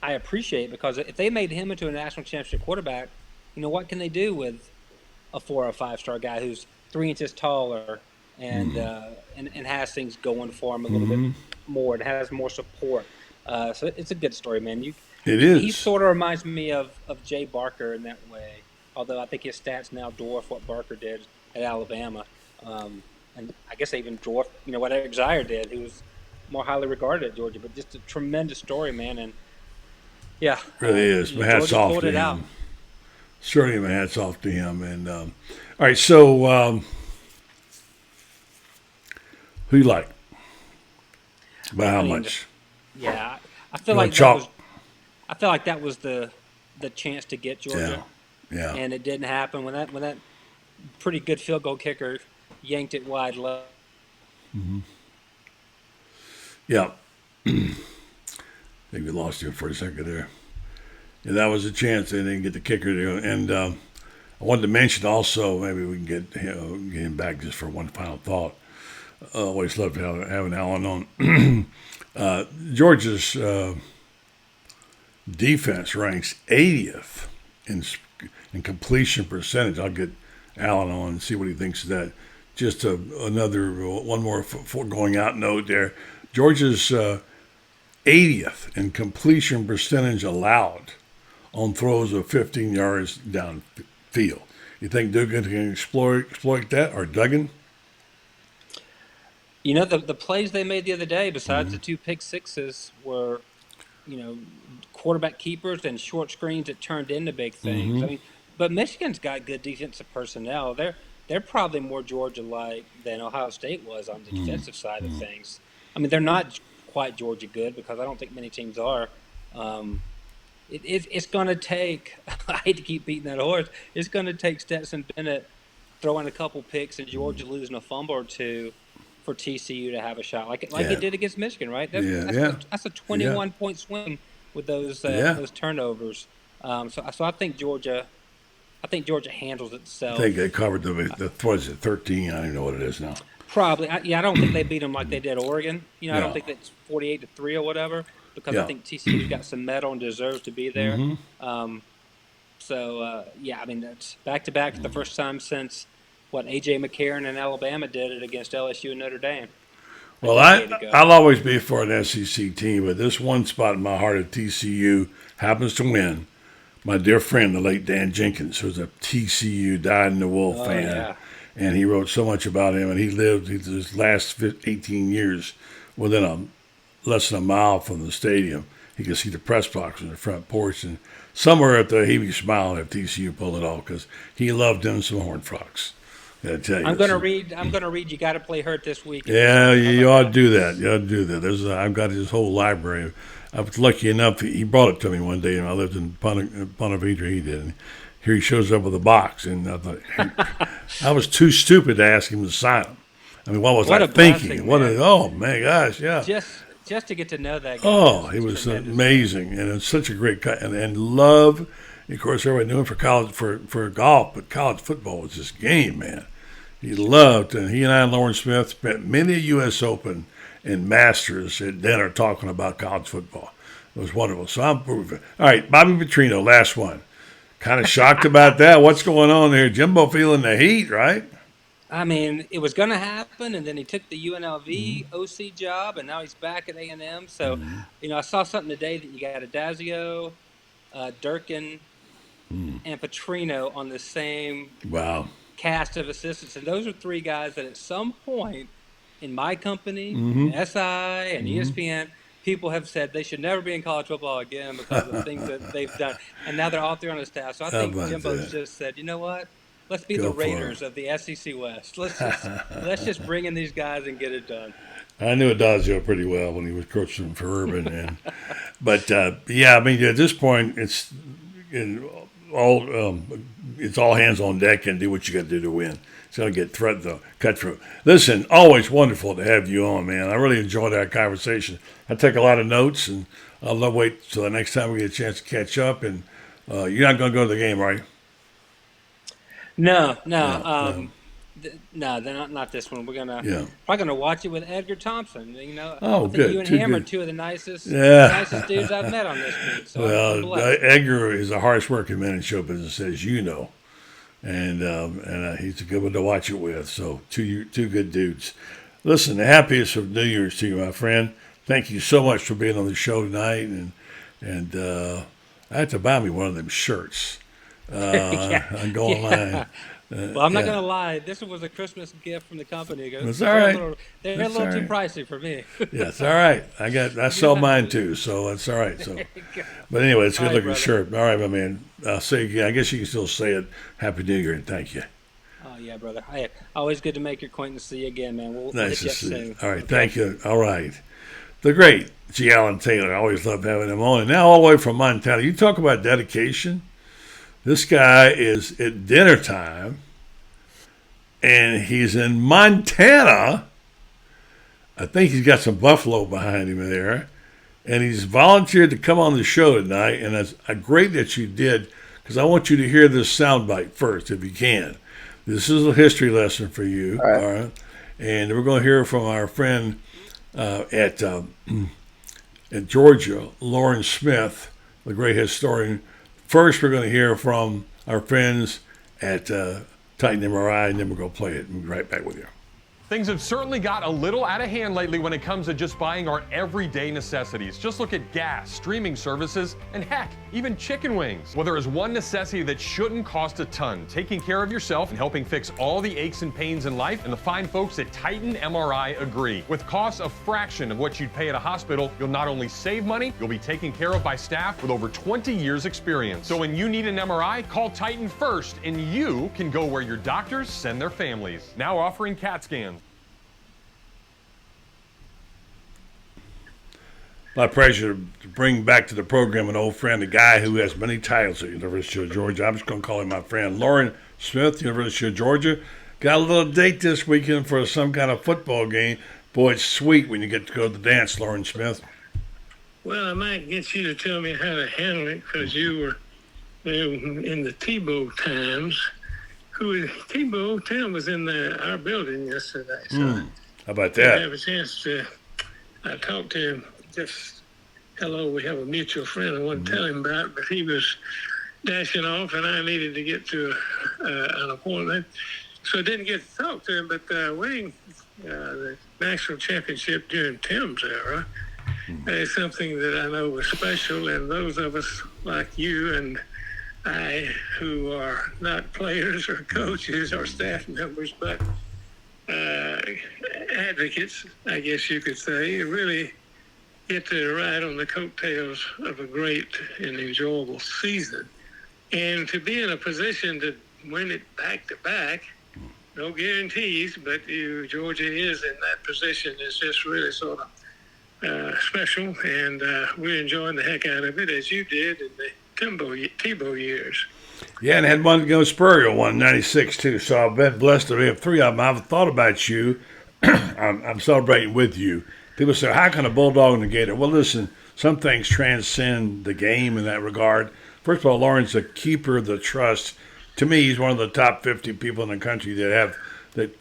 [SPEAKER 6] I appreciate, because if they made him into a national championship quarterback, what can they do with a 4 or 5-star guy who's 3 inches taller and has things going for him a little bit more and has more support? So it's a good story, man.
[SPEAKER 1] It is.
[SPEAKER 6] He sort of reminds me of Jay Barker in that way, although I think his stats now dwarf what Barker did at Alabama. And I guess they even dwarf, what Eric Zier did, who was more highly regarded at Georgia. But just a tremendous story, man. And
[SPEAKER 1] really is. My hats
[SPEAKER 6] Georgia
[SPEAKER 1] off
[SPEAKER 6] pulled
[SPEAKER 1] to
[SPEAKER 6] it
[SPEAKER 1] him.
[SPEAKER 6] out.
[SPEAKER 1] Certainly, my hats off to him. And all right, so who you like? By how much?
[SPEAKER 6] Yeah, I feel
[SPEAKER 1] You
[SPEAKER 6] like
[SPEAKER 1] want chalk?
[SPEAKER 6] I feel like that was the chance to get Georgia.
[SPEAKER 1] Yeah.
[SPEAKER 6] And it didn't happen when that pretty good field goal kicker yanked it wide left.
[SPEAKER 1] Yeah. I think we lost you for a second there. Yeah, that was a chance. They didn't get the kicker there. And I wanted to mention also, maybe we can get him back just for one final thought. Always love having Alan on. Georgia's defense ranks 80th in completion percentage. I'll get Alan on and see what he thinks of that. Just one more going out note there. Georgia's 80th in completion percentage allowed on throws of 15 yards downfield. You think Duggan can exploit that, or Duggan?
[SPEAKER 6] The plays they made the other day, besides the 2 pick sixes, were, quarterback keepers and short screens that turned into big things. I mean, but Michigan's got good defensive personnel. They're probably more Georgia-like than Ohio State was on the defensive side of things. I mean, they're not quite Georgia good because I don't think many teams are. It's going to take, I hate to keep beating that horse, it's going to take Stetson Bennett throwing a couple picks and Georgia losing a fumble or two for TCU to have a shot, like it did against Michigan, right? That's a 21-point swing with those turnovers. So I think Georgia handles itself.
[SPEAKER 1] I think they covered what is it, 13? I don't even know what it is now.
[SPEAKER 6] Probably. I don't think they beat them like they did Oregon. I don't think that's 48-3 or whatever, because I think TCU's got some metal and deserves to be there. I mean, that's back-to-back for the first time since, A.J. McCarron and Alabama did it against LSU and Notre Dame.
[SPEAKER 1] Well, I'll always be for an SEC team, but this one spot in my heart at TCU happens to win. My dear friend, the late Dan Jenkins, who was a TCU dyed-in-the-wool fan. Yeah. And he wrote so much about him, and he lived his last 18 years within less than a mile from the stadium. He could see the press box on the front porch, and somewhere up there he'd be smiling if TCU pulled it off because he loved them some Horned Frogs. I tell you,
[SPEAKER 6] I'm going to read. You got to play Hurt this week.
[SPEAKER 1] Yeah, you ought to do that. You ought to do that. I've got his whole library. I was lucky enough; he brought it to me one day, and I lived in Ponte Vedra. He did. And here he shows up with a box, and I thought, I was too stupid to ask him to sign them. I mean, what was I thinking? Oh my gosh, yeah.
[SPEAKER 6] Just to get to know that guy.
[SPEAKER 1] Oh, he was amazing, and it's such a great guy, and love. Of course, everybody knew him for golf, but college football was his game, man. He loved, and he and I and Lauren Smith spent many a U.S. Open and Masters at dinner talking about college football. It was wonderful. So I'm proving. All right, Bobby Petrino, last one. Kind of shocked about that. What's going on there? Jimbo feeling the heat, right?
[SPEAKER 6] I mean, it was going to happen, and then he took the UNLV OC job, and now he's back at A&M. So, I saw something today that you got Adazio, Durkin, and Petrino on the same cast of assistants. And those are three guys that at some point in my company, SI and ESPN, people have said they should never be in college football again because of the things that they've done. And now they're all three on the staff. So I think Jimbo's just said, you know what? Let's be the Raiders of the SEC West. Let's just bring in these guys and get it done.
[SPEAKER 1] I knew Adazio pretty well when he was coaching for Urban, but I mean at this point it's all hands on deck and do what you got to do to win. It's going to get cut through. Listen, always wonderful to have you on, man. I really enjoyed our conversation. I take a lot of notes, and I'll wait till the next time we get a chance to catch up. And you're not going to go to the game, are you?
[SPEAKER 6] No, not this one. We're probably gonna watch it with Edgar Thompson. I think
[SPEAKER 1] good.
[SPEAKER 6] You and him are two of the nicest dudes I've met on this beat. So
[SPEAKER 1] Edgar is a harsh working man in show business, as you know, and he's a good one to watch it with. So two good dudes. Listen, the happiest of New Year's to you, my friend. Thank you so much for being on the show tonight, and I had to buy me one of them shirts. I'm going online.
[SPEAKER 6] Well, I'm not going to lie. This was a Christmas gift from the company.
[SPEAKER 1] It's all right.
[SPEAKER 6] They're a little too pricey for me.
[SPEAKER 1] Yeah, it's all right. I sell mine too, so it's all right. So, but anyway, it's a good looking shirt. All right, my man. I'll say again. I guess you can still say it. Happy New Year and thank you.
[SPEAKER 6] Oh yeah, brother. Hey, always good to make your acquaintance. See you again, man. We'll
[SPEAKER 1] nice to see
[SPEAKER 6] soon.
[SPEAKER 1] You. All right, thank you. All right. The great G. Allen Taylor. I always love having him on. And now all the way from Montana. You talk about dedication. This guy is at dinner time, and he's in Montana. I think he's got some buffalo behind him there, and he's volunteered to come on the show tonight, and it's great that you did, because I want you to hear this soundbite first, if you can. This is a history lesson for you, all right? And we're going to hear from our friend at Georgia, Lauren Smith, the great historian. First, we're going to hear from our friends at Titan MRI, and then we're going to play it. We'll be right back with you.
[SPEAKER 10] Things have certainly got a little out of hand lately when it comes to just buying our everyday necessities. Just look at gas, streaming services, and heck, even chicken wings. Well, there is one necessity that shouldn't cost a ton: taking care of yourself and helping fix all the aches and pains in life, and the fine folks at Titan MRI agree. With costs a fraction of what you'd pay at a hospital, you'll not only save money, you'll be taken care of by staff with over 20 years experience. So when you need an MRI, call Titan first, and you can go where your doctors send their families. Now offering CAT scans.
[SPEAKER 1] My pleasure to bring back to the program an old friend, a guy who has many titles at the University of Georgia. I'm just going to call him my friend, Loren Smith, University of Georgia. Got a little date this weekend for some kind of football game. Boy, it's sweet when you get to go to the dance, Loren Smith.
[SPEAKER 11] Well, I might get you to tell me how to handle it because you were there in the Tebow times. Tebow? Tim was in our building yesterday. So
[SPEAKER 1] how about
[SPEAKER 11] I
[SPEAKER 1] that?
[SPEAKER 11] have a chance to talk to him. Just, hello, we have a mutual friend I want to tell him about, but he was dashing off and I needed to get to an appointment. So I didn't get to talk to him, but winning the national championship during Tim's era is something that I know was special, and those of us like you and I who are not players or coaches or staff members, but advocates, I guess you could say, really get to ride on the coattails of a great and enjoyable season. And to be in a position to win it back-to-back, no guarantees, but Georgia is in that position. It's just really sort of special, and we're enjoying the heck out of it, as you did in the Tebow years.
[SPEAKER 1] Yeah, and had one to go Spurrier won 96 too. So I've been blessed to have three of them. I've thought about you. I'm celebrating with you. People say, how can a Bulldog and a Gator? Well, listen, some things transcend the game in that regard. First of all, Loren's a keeper of the trust. To me, he's one of the top 50 people in the country that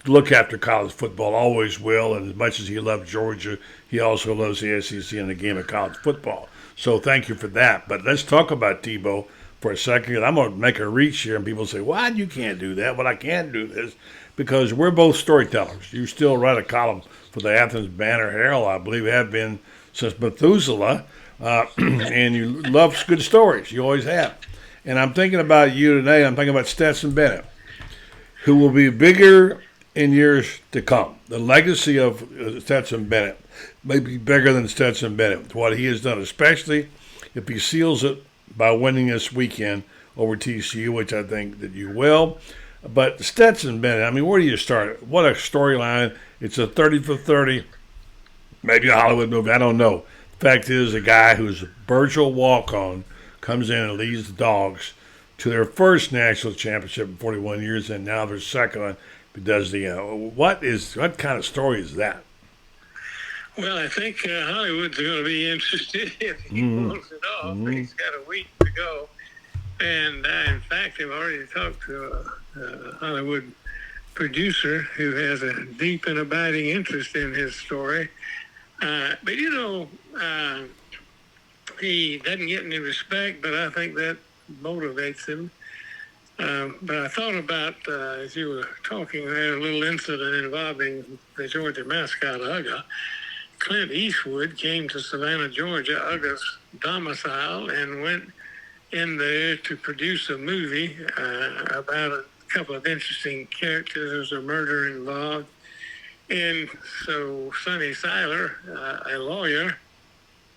[SPEAKER 1] look after college football, always will. And as much as he loves Georgia, he also loves the SEC and the game of college football. So thank you for that. But let's talk about Tebow for a second. I'm going to make a reach here, and people say, why you can't do that? Well, I can't do this because we're both storytellers. You still write a column for the Athens Banner Herald, I believe, have been since Methuselah, and you love good stories. You always have. And I'm thinking about you today. I'm thinking about Stetson Bennett, who will be bigger in years to come. The legacy of Stetson Bennett may be bigger than Stetson Bennett, what he has done, especially if he seals it by winning this weekend over TCU, which I think that you will. But Stetson Bennett, I mean, where do you start? What a storyline. It's a 30 for 30, maybe a Hollywood movie, I don't know. The fact is, a guy who's a Virgil walk-on comes in and leads the Dogs to their first national championship in 41 years, and now their second one. Does what kind of story is that?
[SPEAKER 11] Well, I think Hollywood's going to be interested if he pulls it off. He's got a week to go. And I, in fact, have already talked to a Hollywood producer who has a deep and abiding interest in his story. But, he doesn't get any respect, but I think that motivates him. But I thought about, as you were talking there, a little incident involving the Georgia mascot, Uga. Clint Eastwood came to Savannah, Georgia, Uga's domicile, and went in there to produce a movie about a couple of interesting characters. There was a murder involved. And so Sonny Seiler, a lawyer,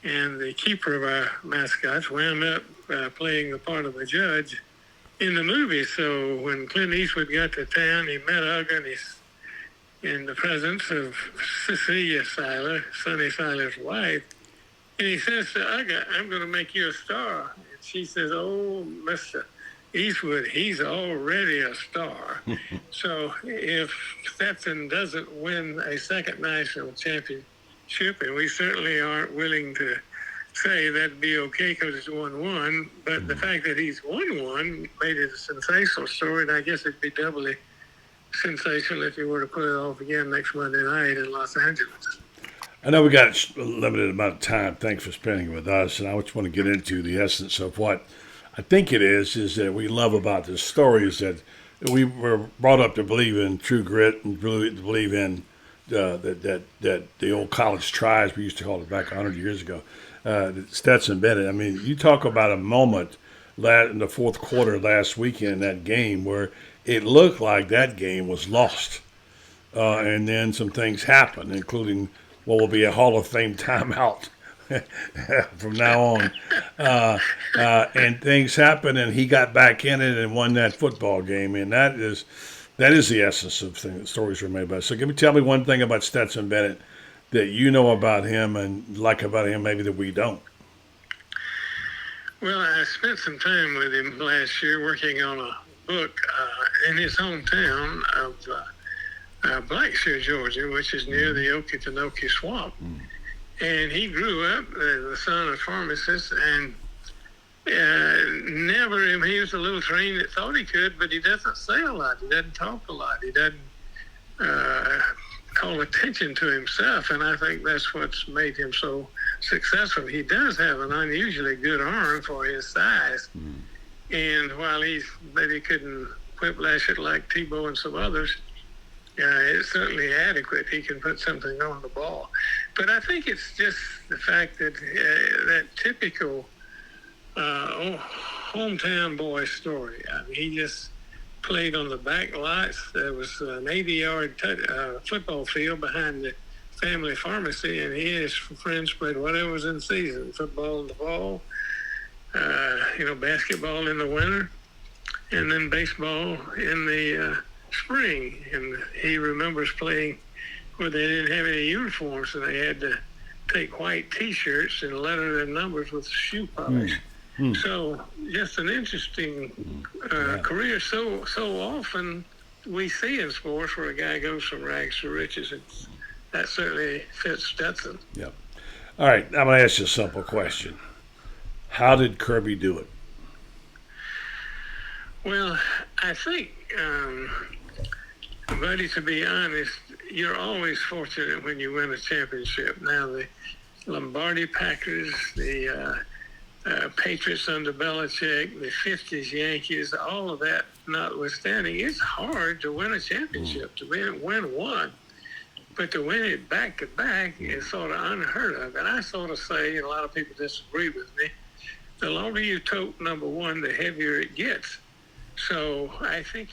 [SPEAKER 11] and the keeper of our mascots, wound up playing the part of a judge in the movie. So when Clint Eastwood got to town, he met Uga, and he's in the presence of Cecilia Seiler, Sonny Seiler's wife. And he says to Uga, I'm going to make you a star. And she says, oh, Mr. Eastwood, he's already a star. So if Stetson doesn't win a second national championship, and we certainly aren't willing to say that'd be okay because it's 1-1, but the fact that he's won one made it a sensational story, and I guess it'd be doubly sensational if you were to put it off again next Monday night in Los Angeles.
[SPEAKER 1] I know we got a limited amount of time. Thanks for spending it with us, and I just want to get into the essence of what I think it is that we love about this story is that we were brought up to believe in true grit and really to believe in that the old college tries, we used to call it back 100 years ago. Stetson Bennett, I mean, you talk about a moment in the fourth quarter last weekend in that game where it looked like that game was lost. And then some things happened, including what will be a Hall of Fame timeout from now on. And things happened, and he got back in it and won that football game. And that is the essence of things stories are made about. So tell me one thing about Stetson Bennett that you know about him and like about him maybe that we don't?
[SPEAKER 11] Well, I spent some time with him last year working on a book in his hometown of Blackshear, Georgia, which is near the Okefenokee Swamp. And he grew up the son of pharmacists and he was a little train that thought he could, but he doesn't say a lot. He doesn't talk a lot. He doesn't call attention to himself, and I think that's what's made him so successful. He does have an unusually good arm for his size, and while he maybe couldn't whiplash it like Tebow and some others, it's certainly adequate. He can put something on the ball. But I think it's just the fact that that typical hometown boy story. I mean, he just played on the back lots. There was an 80-yard football field behind the family pharmacy, and he and his friends played whatever was in season, football in the fall, basketball in the winter, and then baseball in the spring. And he remembers playing where they didn't have any uniforms, and they had to take white T-shirts and letter their numbers with shoe polish. So just an interesting career. So often we see in sports where a guy goes from rags to riches. That certainly fits Stetson.
[SPEAKER 1] Yep. All right, I'm going to ask you a simple question. How did Kirby do it?
[SPEAKER 11] Well, I think, buddy, to be honest, you're always fortunate when you win a championship. Now, the Lombardi Packers, the Patriots under Belichick, the 50s Yankees, all of that notwithstanding, it's hard to win a championship, to win one. But to win it back-to-back is sort of unheard of. And I sort of say, and a lot of people disagree with me, the longer you tote number one, the heavier it gets. So I think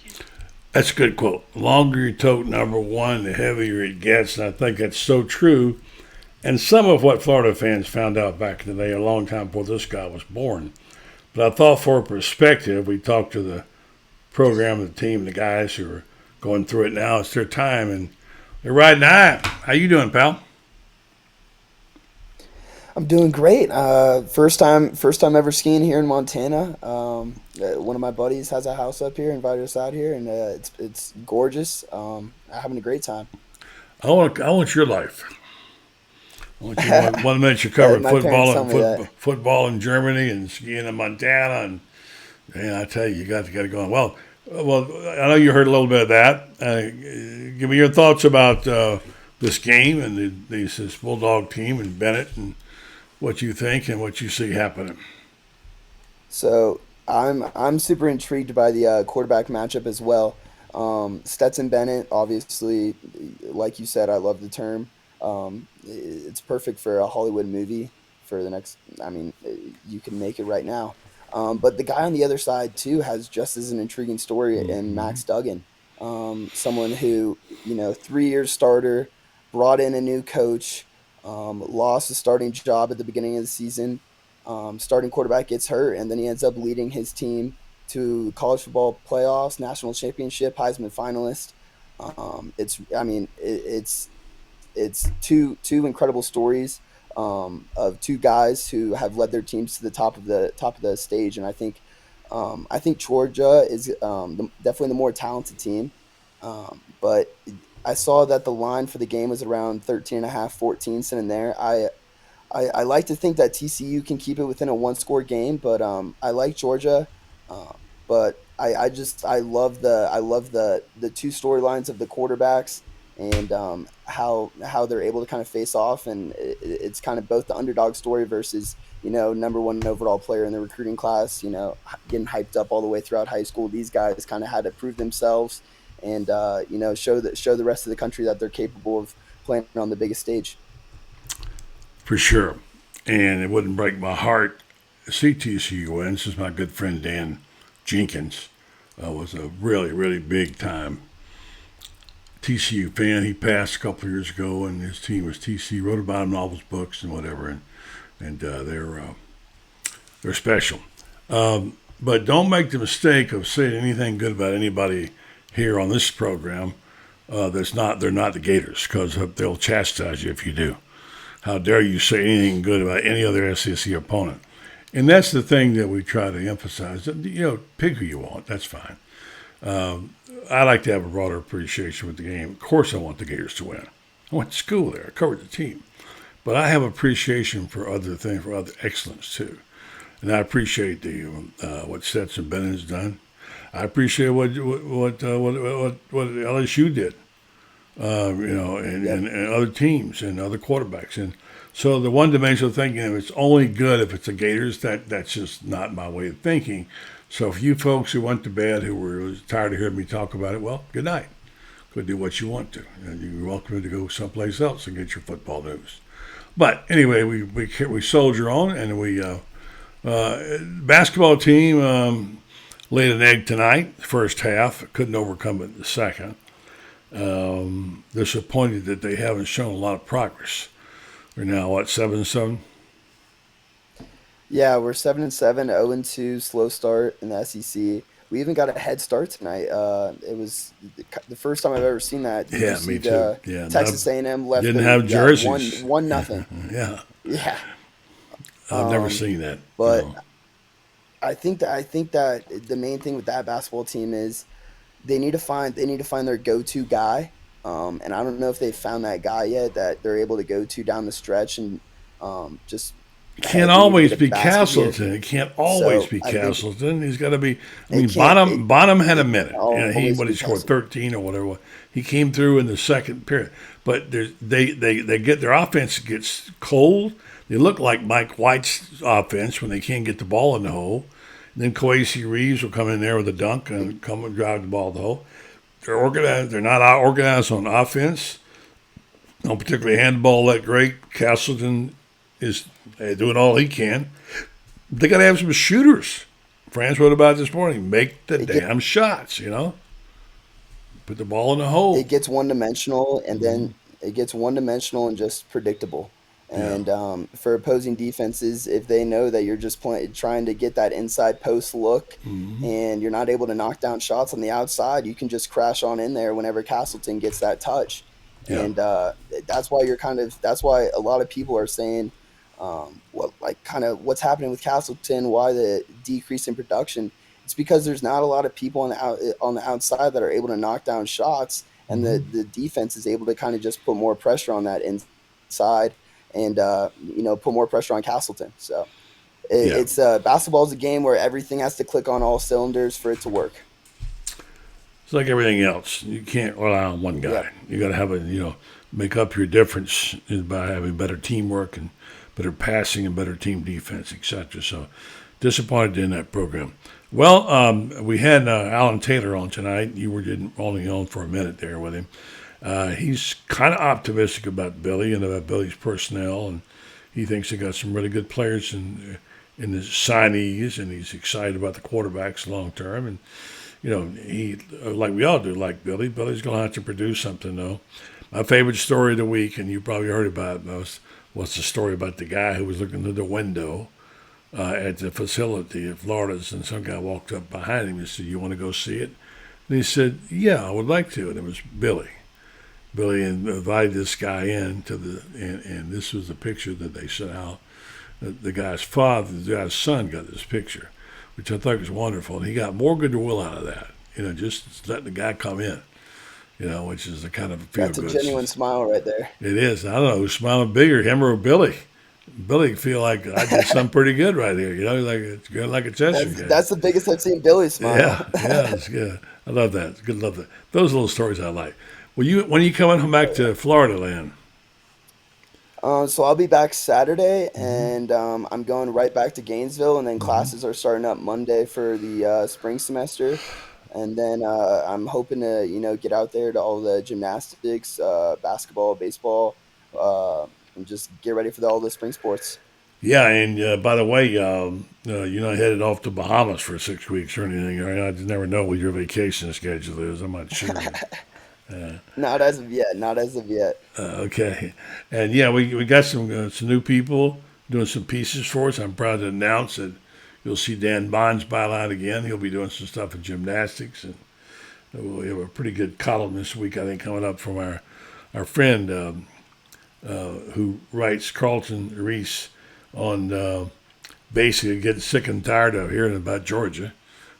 [SPEAKER 1] that's a good quote. The longer you tote number one, the heavier it gets. And I think that's so true. And some of what Florida fans found out back in the day, a long time before this guy was born. But I thought for perspective, we talked to the program, the team, the guys who are going through it now. It's their time, and they're riding high. How you doing, pal?
[SPEAKER 12] I'm doing great. First time ever skiing here in Montana. One of my buddies has a house up here, invited us out here, and it's gorgeous. Having a great time.
[SPEAKER 1] I want your life. I want you one minute you covered football in Germany and skiing in Montana, and I tell you got to get it going. Well, I know you heard a little bit of that. Give me your thoughts about this game and this Bulldog team and Bennett, and what you think and what you see happening.
[SPEAKER 12] So I'm super intrigued by the quarterback matchup as well. Stetson Bennett, obviously, like you said, I love the term. It's perfect for a Hollywood movie for the next, you can make it right now. But the guy on the other side too has just as an intriguing story in Max Duggan. Someone who, 3 year starter, brought in a new coach, lost a starting job at the beginning of the season. Starting quarterback gets hurt, and then he ends up leading his team to college football playoffs, national championship, Heisman finalist. It's two incredible stories of two guys who have led their teams to the top of the stage, and I think Georgia is definitely the more talented team. But I saw that the line for the game was around 13.5, 14, sitting there. I like to think that TCU can keep it within a one-score game, but I like Georgia. But I love the two storylines of the quarterbacks and how they're able to kind of face off, and it's kind of both the underdog story versus number one overall player in the recruiting class. Getting hyped up all the way throughout high school. These guys kind of had to prove themselves and show the rest of the country that they're capable of playing on the biggest stage.
[SPEAKER 1] For sure. And it wouldn't break my heart to see TCU win. This is my good friend Dan Jenkins. Was a really, really big time TCU fan. He passed a couple of years ago, and his team was TCU. Wrote about him in all his books and whatever, and they're special. But don't make the mistake of saying anything good about anybody here on this program they're not the Gators, because they'll chastise you if you do. How dare you say anything good about any other SEC opponent? And that's the thing that we try to emphasize. Pick who you want. That's fine. I like to have a broader appreciation with the game. Of course I want the Gators to win. I went to school there. I covered the team. But I have appreciation for other things, for other excellence too. And I appreciate what Stetson Bennett's done. I appreciate what LSU did, and other teams and other quarterbacks. And so the one-dimensional thinking, if it's only good if it's the Gators, that's just not my way of thinking. So if you folks who went to bed who were tired of hearing me talk about it, well, good night. Go do what you want to. And you're welcome to go someplace else and get your football news. But anyway, we soldier on, and we basketball team laid an egg tonight, first half. Couldn't overcome it in the second. Disappointed that they haven't shown a lot of progress. We're now, 7-7?
[SPEAKER 12] Yeah, we're 7-7, 0-2, slow start in the SEC. We even got a head start tonight. It was the first time I've ever seen that.
[SPEAKER 1] Yeah, me too. Yeah,
[SPEAKER 12] Texas A&M left.
[SPEAKER 1] Didn't have jerseys.
[SPEAKER 12] 1-0.
[SPEAKER 1] Yeah.
[SPEAKER 12] Yeah.
[SPEAKER 1] I've never seen that.
[SPEAKER 12] But no. I think that the main thing with that basketball team is they need to find their go-to guy. And I don't know if they've found that guy yet that they're able to go to down the stretch and just.
[SPEAKER 1] It can't always be Castleton. It can't always be Castleton. He's got to be. Bonham had a minute. He scored 13 or whatever. He came through in the second period, but they get their offense gets cold. They look like Mike White's offense when they can't get the ball in the hole. And then Kwesi Reeves will come in there with a dunk and come and drive the ball in the hole. They're organized. They're not organized on offense. Don't particularly hand the ball that great. Castleton is doing all he can. They got to have some shooters. Franz wrote about it this morning. Make the damn shots, Put the ball in the hole.
[SPEAKER 12] It gets one-dimensional, and then it gets one-dimensional and just predictable. And for opposing defenses, if they know that you're just trying to get that inside post look and you're not able to knock down shots on the outside, you can just crash on in there whenever Castleton gets that touch. Yeah. And that's why that's why a lot of people are saying what's happening with Castleton, why the decrease in production. It's because there's not a lot of people on the outside that are able to knock down shots, and the defense is able to kind of just put more pressure on that inside and put more pressure on Castleton. So it's basketball is a game where everything has to click on all cylinders for it to work.
[SPEAKER 1] It's like everything else. You can't rely on one guy. Yeah. You got to have make up your difference by having better teamwork and better passing and better team defense, etc. So disappointed in that program. Well, we had Alan Taylor on tonight. You were only on for a minute there with him. He's kind of optimistic about Billy and about Billy's personnel, and he thinks they got some really good players in the signees, and he's excited about the quarterbacks long term. And he, like we all do, like Billy. Billy's going to have to produce something, though. My favorite story of the week, and you probably heard about it, was the story about the guy who was looking through the window at the facility at Florida's, and some guy walked up behind him and said, "You want to go see it?" And he said, "Yeah, I would like to." And it was Billy. Billy invited this guy in and this was the picture that they sent out. The guy's son got this picture, which I thought was wonderful. And he got more goodwill out of that, just letting the guy come in, which is the kind of feel good.
[SPEAKER 12] That's a genuine smile right there.
[SPEAKER 1] It is. I don't know who's smiling bigger, him or Billy. Billy feel like I did something pretty good right here, like it's good, like a Cheshire guy.
[SPEAKER 12] That's the biggest I've seen Billy smile.
[SPEAKER 1] Yeah, it's good. I love that. It's good. Love that. Those little stories I like. When are you coming back to Florida land?
[SPEAKER 12] So I'll be back Saturday, and I'm going right back to Gainesville, and then classes are starting up Monday for the spring semester. And then I'm hoping to, get out there to all the gymnastics, basketball, baseball, and just get ready for all the spring sports.
[SPEAKER 1] Yeah, and by the way, you're not headed off to Bahamas for 6 weeks or anything, right? I just never know what your vacation schedule is. I'm not sure.
[SPEAKER 12] Not as of yet.
[SPEAKER 1] Okay. And yeah, we got some new people doing some pieces for us. I'm proud to announce that you'll see Dan Bond's byline again. He'll be doing some stuff in gymnastics, and We have a pretty good column this week, I think, coming up from our friend who writes, Carlton Reese, on basically getting sick and tired of hearing about Georgia.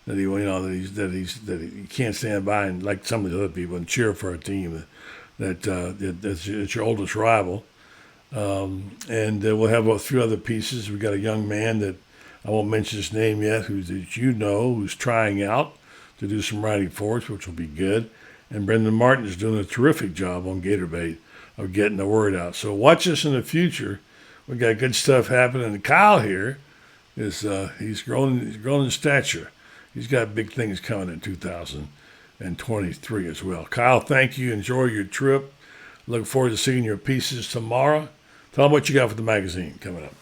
[SPEAKER 1] That he can't stand by and like some of the other people and cheer for a team that's your oldest rival. And we'll have a few other pieces. We've got a young man that I won't mention his name yet, who's trying out to do some writing for us, which will be good. And Brendan Martin is doing a terrific job on Gatorbait of getting the word out. So watch us in the future. We got good stuff happening. And Kyle here is he's grown in stature. He's got big things coming in 2023 as well. Kyle, thank you. Enjoy your trip. Looking forward to seeing your pieces tomorrow. Tell them what you got for the magazine coming up.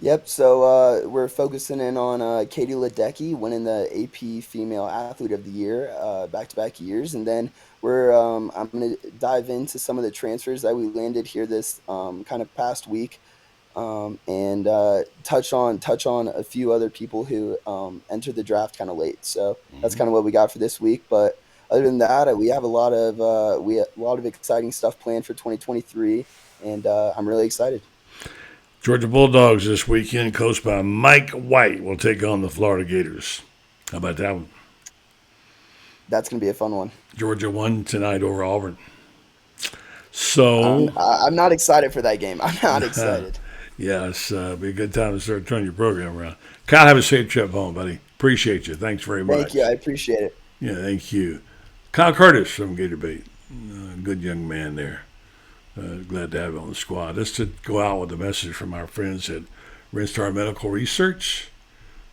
[SPEAKER 12] Yep, so we're focusing in on Katie Ledecky winning the AP Female Athlete of the Year back-to-back years. And then I'm going to dive into some of the transfers that we landed here this kind of past week and touch on a few other people who entered the draft kind of late. So that's kind of what we got for this week. But other than that, we have a lot of exciting stuff planned for 2023, and I'm really excited.
[SPEAKER 1] Georgia Bulldogs this weekend, coached by Mike White, will take on the Florida Gators. How about that one?
[SPEAKER 12] That's going to be a fun one.
[SPEAKER 1] Georgia won tonight over Auburn. So
[SPEAKER 12] I'm not excited for that game. I'm not excited.
[SPEAKER 1] Yeah, it'll be a good time to start turning your program around. Kyle, have a safe trip home, buddy. Appreciate you. Thanks very much.
[SPEAKER 12] Thank you. I appreciate it.
[SPEAKER 1] Yeah, thank you. Kyle Curtis from Gatorbait. Good young man there. Glad to have him on the squad. Just to go out with a message from our friends at Renstar Medical Research,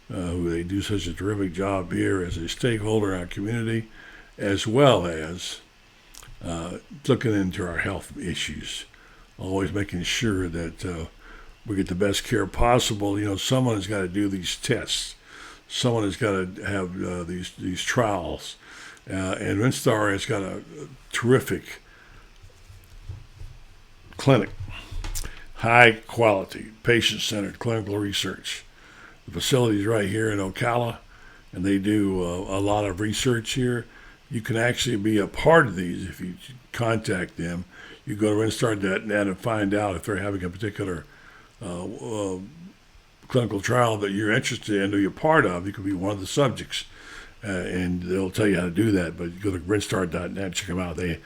[SPEAKER 1] who they do such a terrific job here as a stakeholder in our community, as well as looking into our health issues, always making sure that we get the best care possible. You know, someone has got to do these tests. Someone has got to have these trials. And Renstar has got a terrific clinic, high quality, patient-centered clinical research. The facility is right here in Ocala, and they do a lot of research here. You can actually be a part of these if you contact them. You go to Renstar.net and find out if they're having a particular clinical trial that you're interested in or you're part of. You could be one of the subjects, and they'll tell you how to do that. But you go to Renstar.net, check them out. They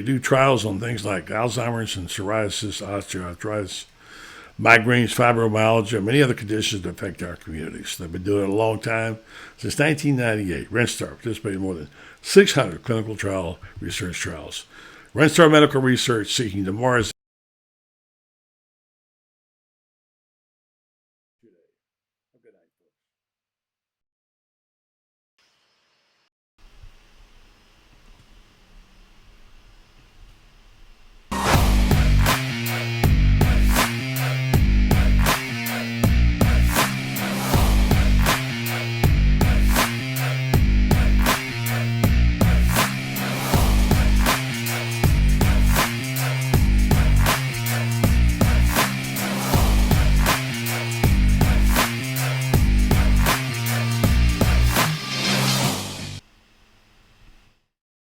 [SPEAKER 1] do trials on things like Alzheimer's and psoriasis, osteoarthritis, migraines, fibromyalgia, many other conditions that affect our communities. They've been doing it a long time, since 1998. Renstar participated in more than 600 clinical trial research trials. Renstar Medical Research, seeking tomorrow's